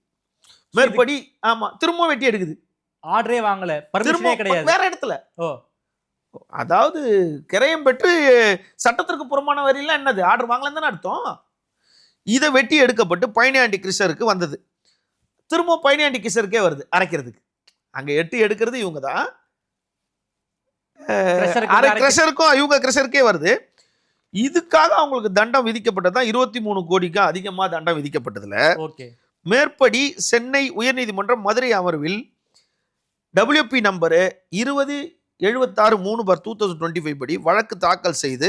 மேற்படி திரும்ப வெட்டி எடுக்குது. ஆர்டரே வாங்கல, பர்மிஷனே கிடையாது, வேற இடத்துல. அதாவது கிரயம் பெற்று சட்டத்திற்கு புறம்பான வகையில் என்னது ஆர்டர் வாங்கலன்னு தானே அர்த்தம். இதை வெட்டி எடுக்கப்பட்டு பழனியாண்டி கிருஷ்ணருக்கு வந்தது. திரும்ப பழனியாண்டி கிருஷ்ணருக்கே வருது அரைக்கிறதுக்கு. அங்க எடுக்கிறது இவங்க தான், கிரஷருக்கும் இவங்க கிரஷருக்கே வருது. இதுக்காக அவங்களுக்கு தண்டம் விதிக்கப்பட்டதான் 23 கோடிக்கு அதிகமாக தண்டம் விதிக்கப்பட்டதுல மேற்படி சென்னை உயர்நீதிமன்றம் மதுரை அமர்வில் WP நம்பரு 2076/3/2025 படி வழக்கு தாக்கல் செய்து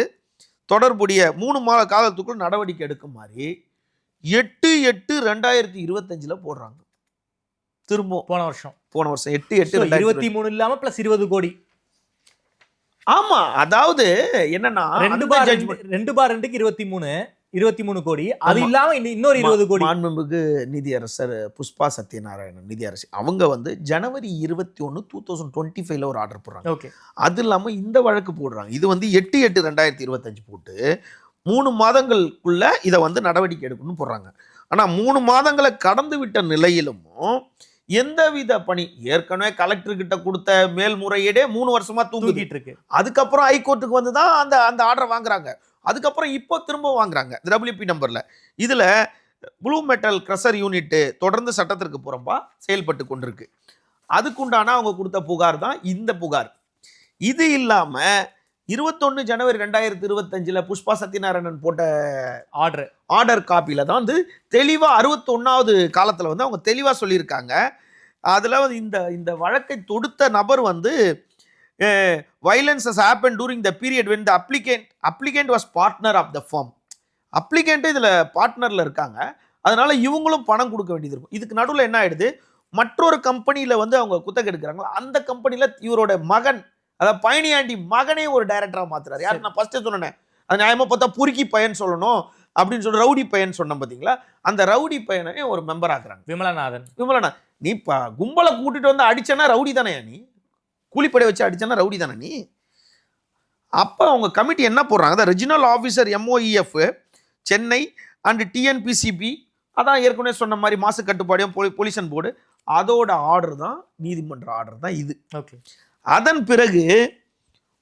தொடர்புடைய 3 மாத காலத்துக்குள் நடவடிக்கை எடுக்கும் மாதிரி 8/8/2025 போடுறாங்க. திரும்ப போன வருஷம் 8/8/23 இல்லாம பிளஸ் 20 கோடி. ஆமா, அதாவது என்னன்னா 2/2க்கு 23 கோடி, அது இல்லாம இன்னொரு 20 கோடி. மாண்புமிகு நிதியரசர் புஷ்பா சத்யநாராயணன் நிதியரசர் அவங்க ஜனவரி 21 2025 ஒரு ஆர்டர் போடுறாங்க. அது இல்லாம இந்த வழக்கு போடுறாங்க. இது 8/8/2025 போட்டு 3 மாதங்களுக்குள்ள இதை நடவடிக்கை எடுக்கணும்னு போடுறாங்க. ஆனா 3 மாதங்களை கடந்து விட்ட நிலையிலும் எந்தவித பணி ஏற்கனவே கலெக்டர் கிட்ட கொடுத்த மேல்முறையீடே 3 வருஷமா தூங்கிட்டு இருக்கு. அதுக்கப்புறம் ஹைகோர்ட்டுக்கு வந்துதான் அந்த ஆர்டரை வாங்குறாங்க. அதுக்கப்புறம் இப்போ திரும்ப வாங்குறாங்க WP நம்பர்ல. இதுல ப்ளூ மெட்டல் கிரஷர் யூனிட் தொடர்ந்து சட்டத்திற்கு புறம்பா செயல்பட்டு கொண்டிருக்கு. அதுக்குண்டான அவங்க கொடுத்த புகார் தான் இந்த புகார். இது இல்லாம 21 ஜனவரி 2025 புஷ்பா சத்யநாராயணன் போட்ட ஆர்டர் காப்பியில தான் தெளிவா 61வது காலத்துல அவங்க தெளிவா சொல்லியிருக்காங்க. அதுல இந்த வழக்கை தொடுத்த நபர் violence has happened during the period when the applicant was partner of the firm. Applicant இதுல பார்ட்னர்ல இருக்காங்க, அதனால இவங்களும் பணம் கொடுக்க வேண்டியது இருக்கும். இதுக்கு நடுவில் என்ன ஆயிடுது, மற்றொரு கம்பெனியில அவங்க குத்தகை எடுக்கிறாங்களா, அந்த கம்பெனில இவரோட மகன், அதாவது பழனியாண்டி மகனே ஒரு டைரக்டரா மாத்துறாரு. யாரு நான் ஃபர்ஸ்ட் சொன்னேன், அது நியாயமா பார்த்தா புருக்கி பையன் சொல்லணும் அப்படின்னு சொல்லி ரவுடி பையன் சொன்னேன் பார்த்தீங்களா, அந்த ரவுடி பையனை ஒரு மெம்பர் ஆக்குறாங்க. விமலநாதன் நீ கும்பலை கூட்டிட்டு அடிச்சனா ரவுடி தானே, நீ கூலிப்படை வச்சு அடிச்சனா ரவுடி தானே நீ. அப்போ அவங்க கமிட்டி என்ன போடுறாங்க, regional officer MOEF Chennai and TNPCP, அதான் ஏற்கனவே சொன்ன மாதிரி மாசு கட்டுப்பாடையும் பொல்யூஷன் போர்டு, அதோட ஆர்டர் தான் நீதிமன்ற ஆர்டர் தான் இது. அதன் பிறகு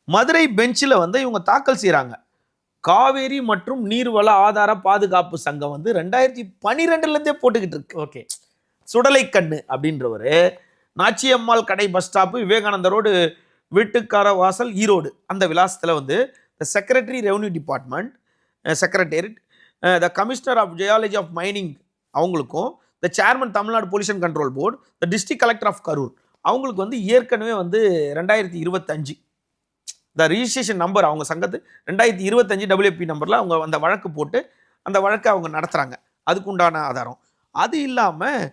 மதுரை பெஞ்சில் இவங்க தாக்கல் செய்கிறாங்க. காவேரி மற்றும் நீர்வள ஆதார பாதுகாப்பு சங்கம் 2012 போட்டுக்கிட்டு இருக்கு. சுடலை கண்ணு அப்படின்றவர் நாச்சியம்மாள் கடை பஸ் ஸ்டாப்பு, விவேகானந்த ரோடு, வீட்டுக்கார வாசல், ஈரோடு, அந்த விலாசத்தில் the secretary revenue department secretariat, the commissioner of geology of mining அவங்களுக்கும், the chairman Tamil Nadu pollution control board, the district collector of Karur அவங்களுக்கு ஏற்கனவே 2025 த ரிஜிஸ்ட்ரேஷன் நம்பர் அவங்க சங்கத்து 2025 WP நம்பரில் அவங்க அந்த வழக்கு போட்டு அந்த வழக்கை அவங்க நடத்துகிறாங்க. அதுக்குண்டான ஆதாரம். அது இல்லாமல்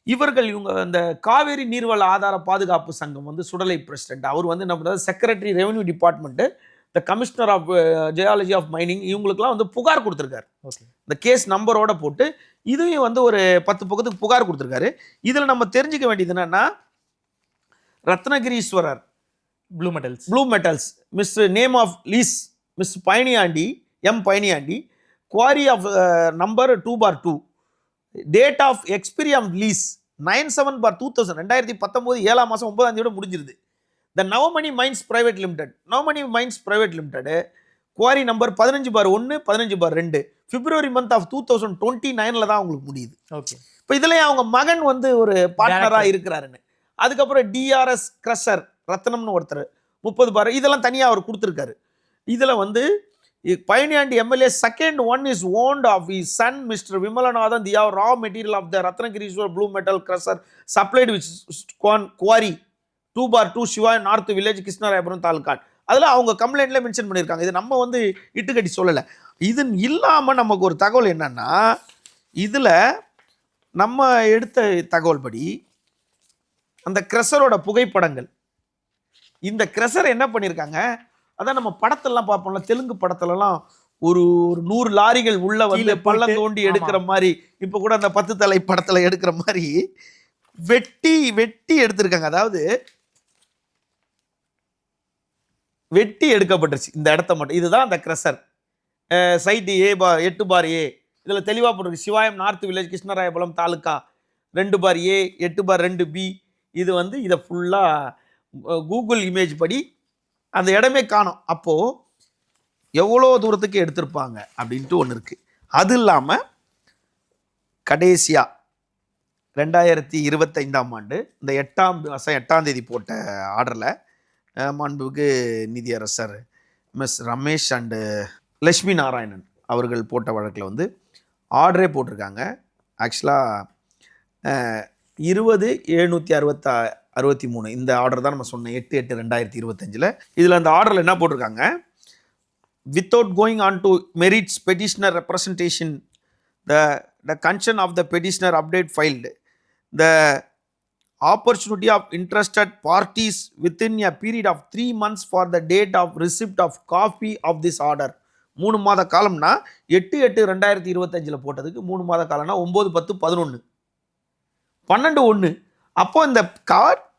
இவங்க அந்த காவேரி நீர்வள ஆதார பாதுகாப்பு சங்கம் சுடலை பிரசிடென்ட் அவர் என்ன பண்ணுறது, secretary revenue department, the commissioner of geology of mining இவங்களுக்குலாம் புகார் கொடுத்துருக்காரு. இந்த கேஸ் நம்பரோட போட்டு இதையும் ஒரு 10 பக்கத்துக்கு புகார் கொடுத்துருக்காரு. இதில் நம்ம தெரிஞ்சுக்க வேண்டியது என்னன்னா, Ratnagiriswarar blue metals Ms name of lease Ms Palaniyandi Palaniyandi, quarry of number 2/2, date of expiry of lease 97/2000 2019 7ஆம் மாதம் 9ஆம் தேதியோட முடிஞ்சிருது. The Navamani mines private limited quarry number 15/1 15/2 February month of 2029 தான் அவங்களுக்கு முடியுது. இப்போ இதுலயே அவங்க மகன் ஒரு பார்ட்னரா இருக்கிறாருன்னு. அதுக்கப்புறம் DRS கிரஷர் ரத்னம்னு ஒருத்தர் 30 பார் இதெல்லாம் தனியாக அவர் கொடுத்துருக்காரு. இதில் Pioneer MLA second one is owned of his son Mr. Vimalanathan. The raw material of the Ratnagiri blue metal crusher supplied with quarry 2/2 Shiva North Village Krishnarayapuram taluka. அதில் அவங்க கம்ப்ளைண்ட்ல மென்ஷன் பண்ணியிருக்காங்க. இது நம்ம வந்து இட்டுக்கட்டி சொல்லலை. இது இல்லாமல் நமக்கு ஒரு தகவல் என்னன்னா, இதில் நம்ம எடுத்த தகவல் படி அந்த கிரஷரோட புகைப்படங்கள், இந்த கிரஷர் என்ன பண்ணியிருக்காங்க, அதான் நம்ம படத்தெல்லாம் பார்ப்போம்ல, தெலுங்கு படத்துலலாம் ஒரு 100 லாரிகள் உள்ள வந்து பள்ளம் தோண்டி எடுக்கிற மாதிரி, இப்போ கூட அந்த 10 தலை படத்தில் எடுக்கிற மாதிரி வெட்டி வெட்டி எடுத்திருக்காங்க. அதாவது வெட்டி எடுக்கப்பட்டுருச்சு இந்த இடத்த மட்டும். இதுதான் அந்த கிரஷர். Site 8/A. இதில் தெளிவாக போட்டிருக்கு, Sivayam north village Krishnarayapuram taluka 2/A 8/2B. இது வந்து இதை ஃபுல்லாக கூகுள் இமேஜ் படி அந்த இடமே காணும். அப்போது எவ்வளோ தூரத்துக்கு எடுத்திருப்பாங்க அப்படின்ட்டு ஒன்று இருக்குது. அது இல்லாமல் கடைசியாக 2025ஆம் ஆண்டு இந்த 8ஆம் மாதம் 8ஆம் தேதி போட்ட ஆர்டரில் மாண்புமிகு நிதியரசர் மிஸ் ரமேஷ் அண்டு லட்சுமி நாராயணன் அவர்கள் போட்ட வழக்கில் வந்து ஆர்டரே போட்டிருக்காங்க. ஆக்சுவலாக 20/763 இந்த ஆர்டர் தான் நம்ம சொன்னேன், 8/8/2025. இதில் அந்த ஆர்டரில் என்ன போட்டிருக்காங்க, without going on to merits petitioner representation the concern of the petitioner update filed the opportunity of interested parties within a period of 3 months for the date of receipt of copy of this order. 3 மாத காலம்னா 8/8/2025 போட்டதுக்கு 3 மாத காலம்னா 9/10/11 12/1. அப்போ இந்த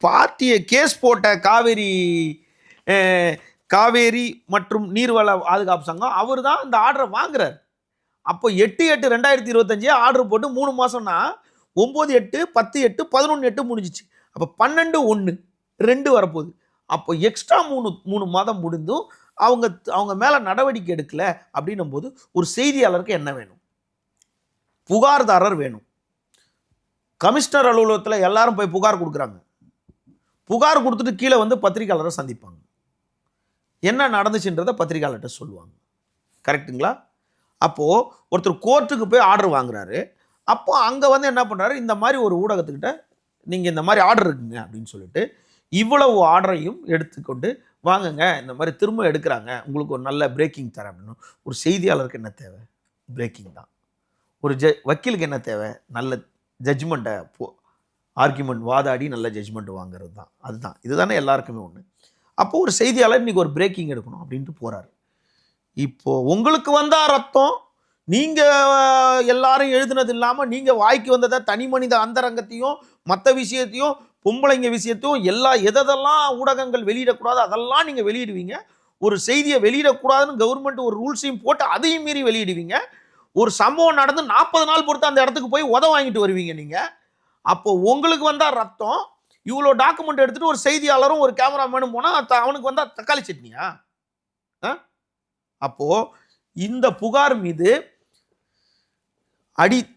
பார்ட்டியை case போட்ட காவேரி மற்றும் நீர்வள பாதுகாப்பு சங்கம் அவர் தான் இந்த ஆர்டரை வாங்குறார். அப்போ 8/8/2025 ஆர்டர் போட்டு 3 மாதம்னா 9/8 10/8 11/8 முடிஞ்சிச்சு. அப்போ 12/1 வரப்போகுது. அப்போ எக்ஸ்ட்ரா 3 மாதம் முடிந்தும் அவங்க மேலே நடவடிக்கை எடுக்கலை அப்படின்னும் போது ஒரு செய்தியாளருக்கு என்ன வேணும்? புகார்தாரர் வேணும். கமிஷனர் அலுவலகத்தில் எல்லாரும் போய் புகார் கொடுக்குறாங்க. புகார் கொடுத்துட்டு கீழே வந்து பத்திரிகையாளரை சந்திப்பாங்க. என்ன நடந்துச்சுன்றதை பத்திரிகையாளர்கிட்ட சொல்லுவாங்க. கரெக்டுங்களா? அப்போது ஒருத்தர் கோர்ட்டுக்கு போய் ஆர்டர் வாங்குறாரு. அப்போ அங்கே வந்து என்ன பண்ணுறாரு, இந்த மாதிரி ஒரு ஊடகத்துக்கிட்ட நீங்கள் இந்த மாதிரி ஆர்டர் இருக்குங்க அப்படின்னு சொல்லிட்டு இவ்வளவு ஆர்டரையும் எடுத்துக்கொண்டு வாங்குங்க, இந்த மாதிரி திரும்ப எடுக்கிறாங்க, உங்களுக்கு ஒரு நல்ல பிரேக்கிங் தரேன் அப்படின்னு. ஒரு செய்தியாளருக்கு என்ன தேவை? பிரேக்கிங் தான். ஒரு வக்கீலுக்கு என்ன தேவை? நல்ல ஜட்ஜ்மெண்ட்டை ஆர்கியூமெண்ட் வாதாடி நல்ல ஜட்ஜ்மெண்ட் வாங்குறது தான். அதுதான், இதுதானே எல்லாருக்குமே ஒன்று. அப்போது ஒரு செய்தியாளர் இன்றைக்கி ஒரு பிரேக்கிங் எடுக்கணும் அப்படின்ட்டு போகிறாரு. இப்போது உங்களுக்கு வந்தால் ரத்தம், நீங்கள் எல்லாரும் எழுதுனது இல்லாமல் நீங்கள் வாய்க்கு வந்ததை தனி மனித அந்தரங்கத்தையும் மற்ற விஷயத்தையும் பொம்பளைங்க விஷயத்தையும் எதெல்லாம் ஊடகங்கள் வெளியிடக்கூடாது அதெல்லாம் நீங்கள் வெளியிடுவீங்க. ஒரு செய்தியை வெளியிடக்கூடாதுன்னு கவர்மெண்ட் ஒரு ரூல்ஸையும் போட்டு அதையும் மீறி வெளியிடுவீங்க. ஒரு சம்பவம் நடந்து 40 நாள் பொறுத்து அந்த இடத்துக்கு போய் வாங்கிட்டு வருவீங்க நீங்கள். அப்போ உங்களுக்கு வந்தால் ரத்தம், இவ்வளோ டாக்குமெண்ட் எடுத்துகிட்டு ஒரு செய்தியாளரும் ஒரு கேமராமேனும் போனால் அவனுக்கு வந்தால் தக்காளி சட்னியா? அப்போது இந்த புகார் மீது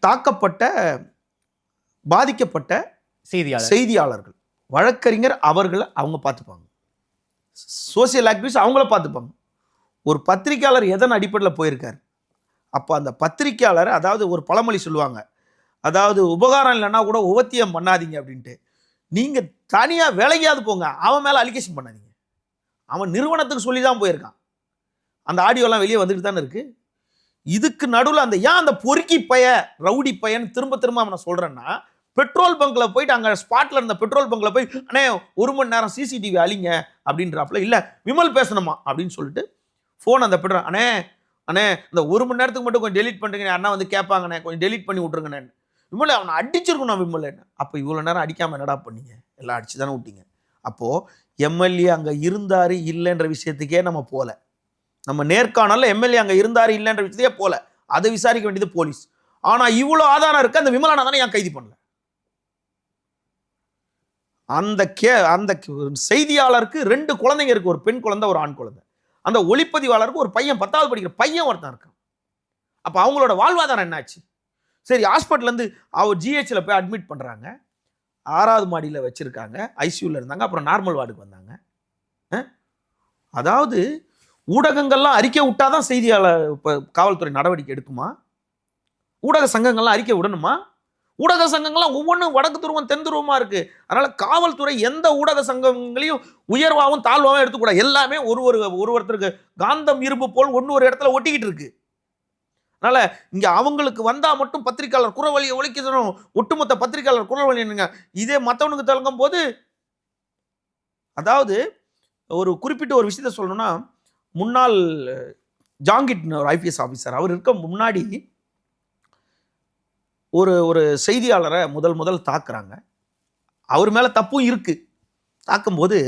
தாக்கப்பட்ட பாதிக்கப்பட்ட செய்தியாளர்கள், வழக்கறிஞர் அவங்க பார்த்துப்பாங்க, சோசியல் ஆக்டிவிஸ்ட் அவங்கள பார்த்துப்பாங்க. ஒரு பத்திரிக்கையாளர் எதன் அடிப்படையில் போயிருக்காரு? அப்போ அந்த பத்திரிக்கையாளர், அதாவது ஒரு பழமொழி சொல்லுவாங்க, அதாவது உபகாரம் இல்லைன்னா கூட உவத்தியம் பண்ணாதீங்க அப்படின்ட்டு. நீங்கள் தனியாக விலகியாவது போங்க, அவன் மேலே அலிகேஷன் பண்ணாதீங்க. அவன் நிறுவனத்துக்கு சொல்லி தான் போயிருக்கான். அந்த ஆடியோலாம் வெளியே வந்துட்டு தானே இருக்குது. இதுக்கு நடுவில் அந்த பொறுக்கி ரவுடி பையன் திரும்ப அவனை சொல்கிறேன்னா, பெட்ரோல் பங்கில் போயிட்டு அங்கே ஸ்பாட்டில் இருந்த பெட்ரோல் பங்கில் போய் அண்ணே 1 மணி நேரம் சிசிடிவி அழிங்க அப்படின்றாப்புல, இல்லை விமல் பேசணுமா அப்படின்னு சொல்லிட்டு ஃபோன் அந்த பெட்ரோல் அண்ணே இந்த 1 மணி நேரத்துக்கு மட்டும் கொஞ்சம் டெலீட் பண்ணுறீங்க, அண்ணா வந்து கேட்பாங்கண்ணே, கொஞ்சம் டெலீட் பண்ணி விட்ருங்கண்ணே. விமல் அவனை அடிச்சிருக்கணும் விமல். என்ன அப்போ இவ்வளோ நேரம் அடிக்காமல் என்னடா பண்ணீங்க? எல்லாம் அடிச்சு தானே விட்டீங்க. அப்போது எம்எல்ஏ அங்கே இருந்தார் இல்லைன்ற விஷயத்துக்கே நம்ம போகல. நம்ம நேர்காணலில் எம்எல்ஏ அங்கே இருந்தார் இல்லைன்ற விஷயத்தையே போல, அதை விசாரிக்க வேண்டியது போலீஸ். ஆனால் இவ்வளோ ஆதாரம் இருக்கு, அந்த விமலானா தானே ஏன் கைது பண்ணல? அந்த செய்தியாளருக்கு 2 குழந்தைங்க இருக்கு, ஒரு பெண் குழந்தை ஒரு ஆண் குழந்தை. அந்த ஒளிப்பதிவாளருக்கு ஒரு பையன் 10வது படிக்கிற பையன் ஒருத்தன் இருக்கான். அப்போ அவங்களோட வாழ்வாதாரம் என்னாச்சு? சரி, ஹாஸ்பிட்டல்லேருந்து அவர் ஜிஹெச்சில் போய் அட்மிட் பண்ணுறாங்க, 6வது மாடியில் வச்சுருக்காங்க, ஐசியூவில் இருந்தாங்க, அப்புறம் நார்மல் வார்டுக்கு வந்தாங்க. அதாவது ஊடகங்கள்லாம் அறிக்கை விட்டாதான் செய்தியாளர் இப்போ காவல்துறை நடவடிக்கை எடுக்குமா? ஊடக சங்கங்கள்லாம் அறிக்கை விடணுமா? ஊடக சங்கங்கள்லாம் ஒவ்வொன்றும் வடக்கு துருவம் தென் துருவமா இருக்கு. அதனால காவல்துறை எந்த ஊடக சங்கங்களையும் உயர்வாகவும் தாழ்வாகவும் எடுத்துக்கூடாது. எல்லாமே ஒருவருக்கு காந்தம் இரும்பு போல் ஒன்று ஒரு இடத்துல ஒட்டிக்கிட்டு இருக்கு. அதனால இங்க அவங்களுக்கு வந்தா மட்டும் பத்திரிகையாளர் குரவழியை ஒழிக்கணும், ஒட்டுமொத்த பத்திரிகையாளர் குரவழி என்னங்க, இதே மற்றவனுக்கு தலங்கும் போது, அதாவது ஒரு குறிப்பிட்ட ஒரு விஷயத்த சொல்லணும்னா, முன்னாள் ஜாங்கிட் ஒரு ஐபிஎஸ் ஆஃபீஸர் அவர் இருக்க முன்னாடி ஒரு செய்தியாளரை முதல் தாக்குறாங்க. அவர் மேலே தப்பும் இருக்கு. தாக்கும்போது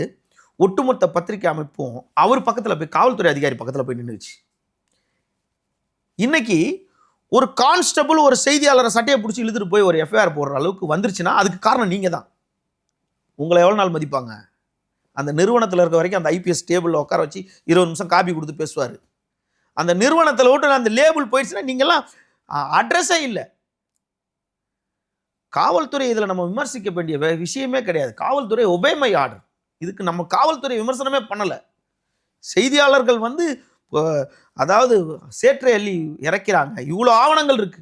ஒட்டுமொத்த பத்திரிகை அமைப்பும் அவர் பக்கத்தில் போய் காவல்துறை அதிகாரி பக்கத்தில் போய் நின்றுச்சு. இன்னைக்கு ஒரு கான்ஸ்டபிள் ஒரு செய்தியாளரை சட்டையை பிடிச்சி இழுத்துட்டு போய் ஒரு எஃப்ஐஆர் போடுற அளவுக்கு வந்துருச்சுன்னா அதுக்கு காரணம் நீங்கள் தான். உங்களை எவ்வளோ நாள் மதிப்பாங்க? அந்த நிறுவனத்தில் இருக்க வரைக்கும் அந்த ஐபிஎஸ் டேபிளில் உட்கார வச்சு 20 நிமிஷம் காப்பி கொடுத்து பேசுவார். அந்த நிறுவனத்தில் விட்டு அந்த லேபிள் போயிடுச்சுன்னா நீங்கள்லாம் அட்ரஸே இல்லை. காவல்துறை இதில் நம்ம விமர்சிக்க வேண்டிய விஷயமே கிடையாது. காவல்துறை ஒபே மை ஆர்டர். இதுக்கு நம்ம காவல்துறை விமர்சனமே பண்ணலை. செய்தியாளர்கள் அதாவது சேற்றை அள்ளி இறக்கிறாங்க. இவ்வளோ ஆவணங்கள் இருக்கு.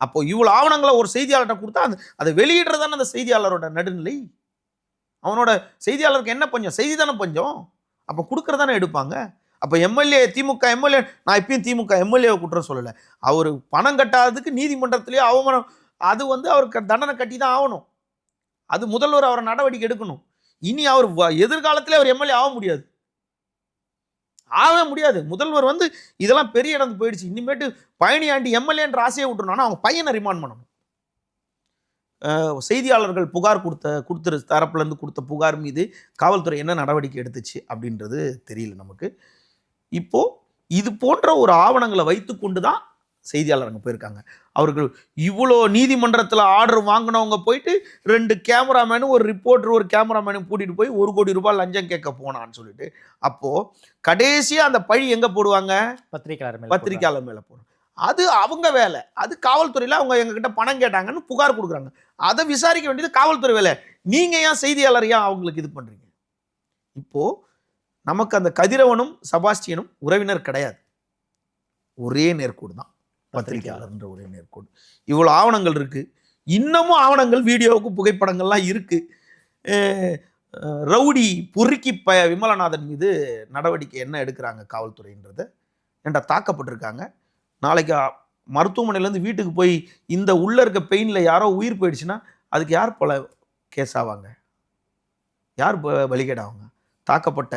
அப்போ இவ்வளோ ஆவணங்களை ஒரு செய்தியாளர்கிட்ட கொடுத்தா அதை வெளியிடுறதானே அந்த செய்தியாளரோட நடுநிலை. அவனோட செய்தியாளருக்கு என்ன பஞ்சம்? செய்தி தானே பஞ்சம். அப்போ கொடுக்கறதானே எடுப்பாங்க. அப்போ எம்எல்ஏ திமுக எம்எல்ஏ, நான் இப்பயும் திமுக எம்எல்ஏவை குற்றம் சொல்லலை. அவர் பணம் கட்டாததுக்கு நீதிமன்றத்திலேயே அவமானம், அது அவருக்கு தண்டனை கட்டி தான் ஆகணும். அது முதல்வர் அவரை நடவடிக்கை எடுக்கணும். இனி அவர் எதிர்காலத்திலே அவர் எம்எல்ஏ ஆக முடியாது, ஆகவே முடியாது. முதல்வர் இதெல்லாம் பெரிய இடத்துக்கு போயிடுச்சு. இனிமேட்டு பழனியாண்டி எம்எல்ஏன்ற ஆசையை விட்டுருனா அவங்க பையனை ரிமாண்ட் பண்ணணும். செய்தியாளர்கள் புகார் கொடுத்த தரப்புலேருந்து கொடுத்த புகார் மீது காவல்துறை என்ன நடவடிக்கை எடுத்துச்சு அப்படின்றது தெரியல நமக்கு. இப்போ இது போன்ற ஒரு ஆவணங்களை வைத்து கொண்டு தான் செய்தியாளர் அங்கே போயிருக்காங்க. அவர்கள் இவ்வளோ நீதிமன்றத்தில் ஆர்டர் வாங்கினவங்க போயிட்டு 2 கேமராமேனும் ஒரு ரிப்போர்ட்டர் ஒரு கேமராமேனும் கூட்டிகிட்டு போய் 1 கோடி ரூபாய் லஞ்சம் கேட்க போனான்னு சொல்லிட்டு, அப்போது கடைசியாக அந்த பழி எங்கே போடுவாங்க? பத்திரிக்கையாளர் மேலே போடுவாங்க. அது அவங்க வேலை. அது காவல்துறையில் அவங்க எங்ககிட்ட பணம் கேட்டாங்கன்னு புகார் கொடுக்குறாங்க. அதை விசாரிக்க வேண்டியது காவல்துறை வேலை. நீங்கள் ஏன் செய்தியாளர் ஏன் அவங்களுக்கு இது பண்ணுறீங்க? இப்போது நமக்கு அந்த கதிரவனும் செபாஸ்டியனும் உறவினர் கிடையாது. ஒரே நேர்கோடு தான் பத்திரிகையாளர்ன்ற ஒரே நேர்கோடு. இவ்வளோ ஆவணங்கள் இருக்குது. இன்னமும் ஆவணங்கள், வீடியோவுக்கு புகைப்படங்கள்லாம் இருக்குது. ரவுடி பொறுக்கி விமலநாதன் மீது நடவடிக்கை என்ன எடுக்கிறாங்க காவல்துறைன்றத ஏன்டா தாக்கப்பட்டிருக்காங்க. நாளைக்கு மருத்துவமனையிலேருந்து வீட்டுக்கு போய் இந்த உள்ளே இருக்க பெயினில் யாரோ உயிர் போயிடுச்சுன்னா அதுக்கு யார் கேஸ் ஆவாங்க? யார் பலிகேடாவாங்க? தாக்கப்பட்ட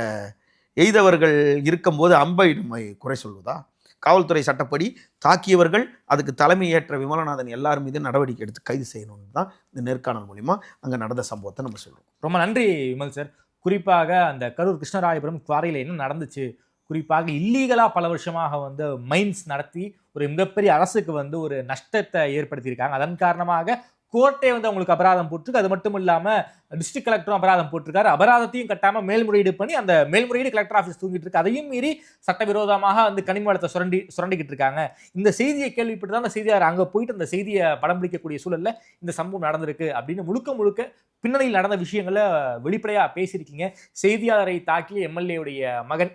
எய்தவர்கள் இருக்கும்போது அம்பை நம்மை குறை சொல்வதா? காவல்துறை சட்டப்படி தாக்கியவர்கள், அதுக்கு தலைமை ஏற்ற விமலநாதன் எல்லார் மீது நடவடிக்கை எடுத்து கைது செய்யணும்னு தான் இந்த நேர்காணல் மூலிமா அங்கே நடந்த சம்பவத்தை நம்ம சொல்கிறோம். ரொம்ப நன்றி விமல் சார். குறிப்பாக அந்த கரூர் கிருஷ்ணராயபுரம் குவாரியில் என்ன நடந்துச்சு, குறிப்பாக இல்லீகலாக பல வருஷமாக மைன்ஸ் நடத்தி ஒரு மிகப்பெரிய அரசுக்கு ஒரு நஷ்டத்தை ஏற்படுத்தியிருக்காங்க. அதன் காரணமாக கோர்ட்டே அவங்களுக்கு அபராதம் போட்டிருக்கு. அது மட்டும் இல்லாமல் டிஸ்ட்ரிக்ட் கலெக்டரும் அபராதம் போட்டிருக்காரு. அபராதத்தையும் கட்டாமல் மேல்முறையீடு பண்ணி அந்த மேல்முறையீடு கலெக்டர் ஆஃபீஸ் தூங்கிட்டு இருக்கு. அதையும் மீறி சட்டவிரோதமாக கனிம வளத்தை சுரண்டிக்கிட்டு இருக்காங்க. இந்த செய்தியை கேள்விப்பட்டு தான் அந்த செய்தியாளர் அங்கே போயிட்டு அந்த செய்தியை படம் பிடிக்கக்கூடிய சூழலில் இந்த சம்பவம் நடந்திருக்கு அப்படின்னு முழுக்க பின்னணியில் நடந்த விஷயங்களை வெளிப்படையாக பேசியிருக்கீங்க. செய்தியாளரை தாக்கிய எம்எல்ஏவுடைய மகன்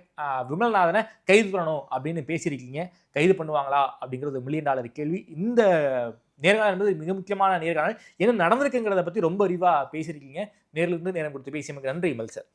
விமல்நாதனை கைது பண்ணணும் அப்படின்னு பேசியிருக்கீங்க. கைது பண்ணுவாங்களா அப்படிங்கிறது $1 மில்லியன் கேள்வி. இந்த நேர்காணல் என்பது மிக முக்கியமான நேர்காணல். என்ன நடந்திருக்குங்கிறத பற்றி ரொம்ப விரிவாக பேசியிருக்கீங்க. நேரிலிருந்து நேரம் கொடுத்து பேசியமைக்கு நன்றி விமல் சார்.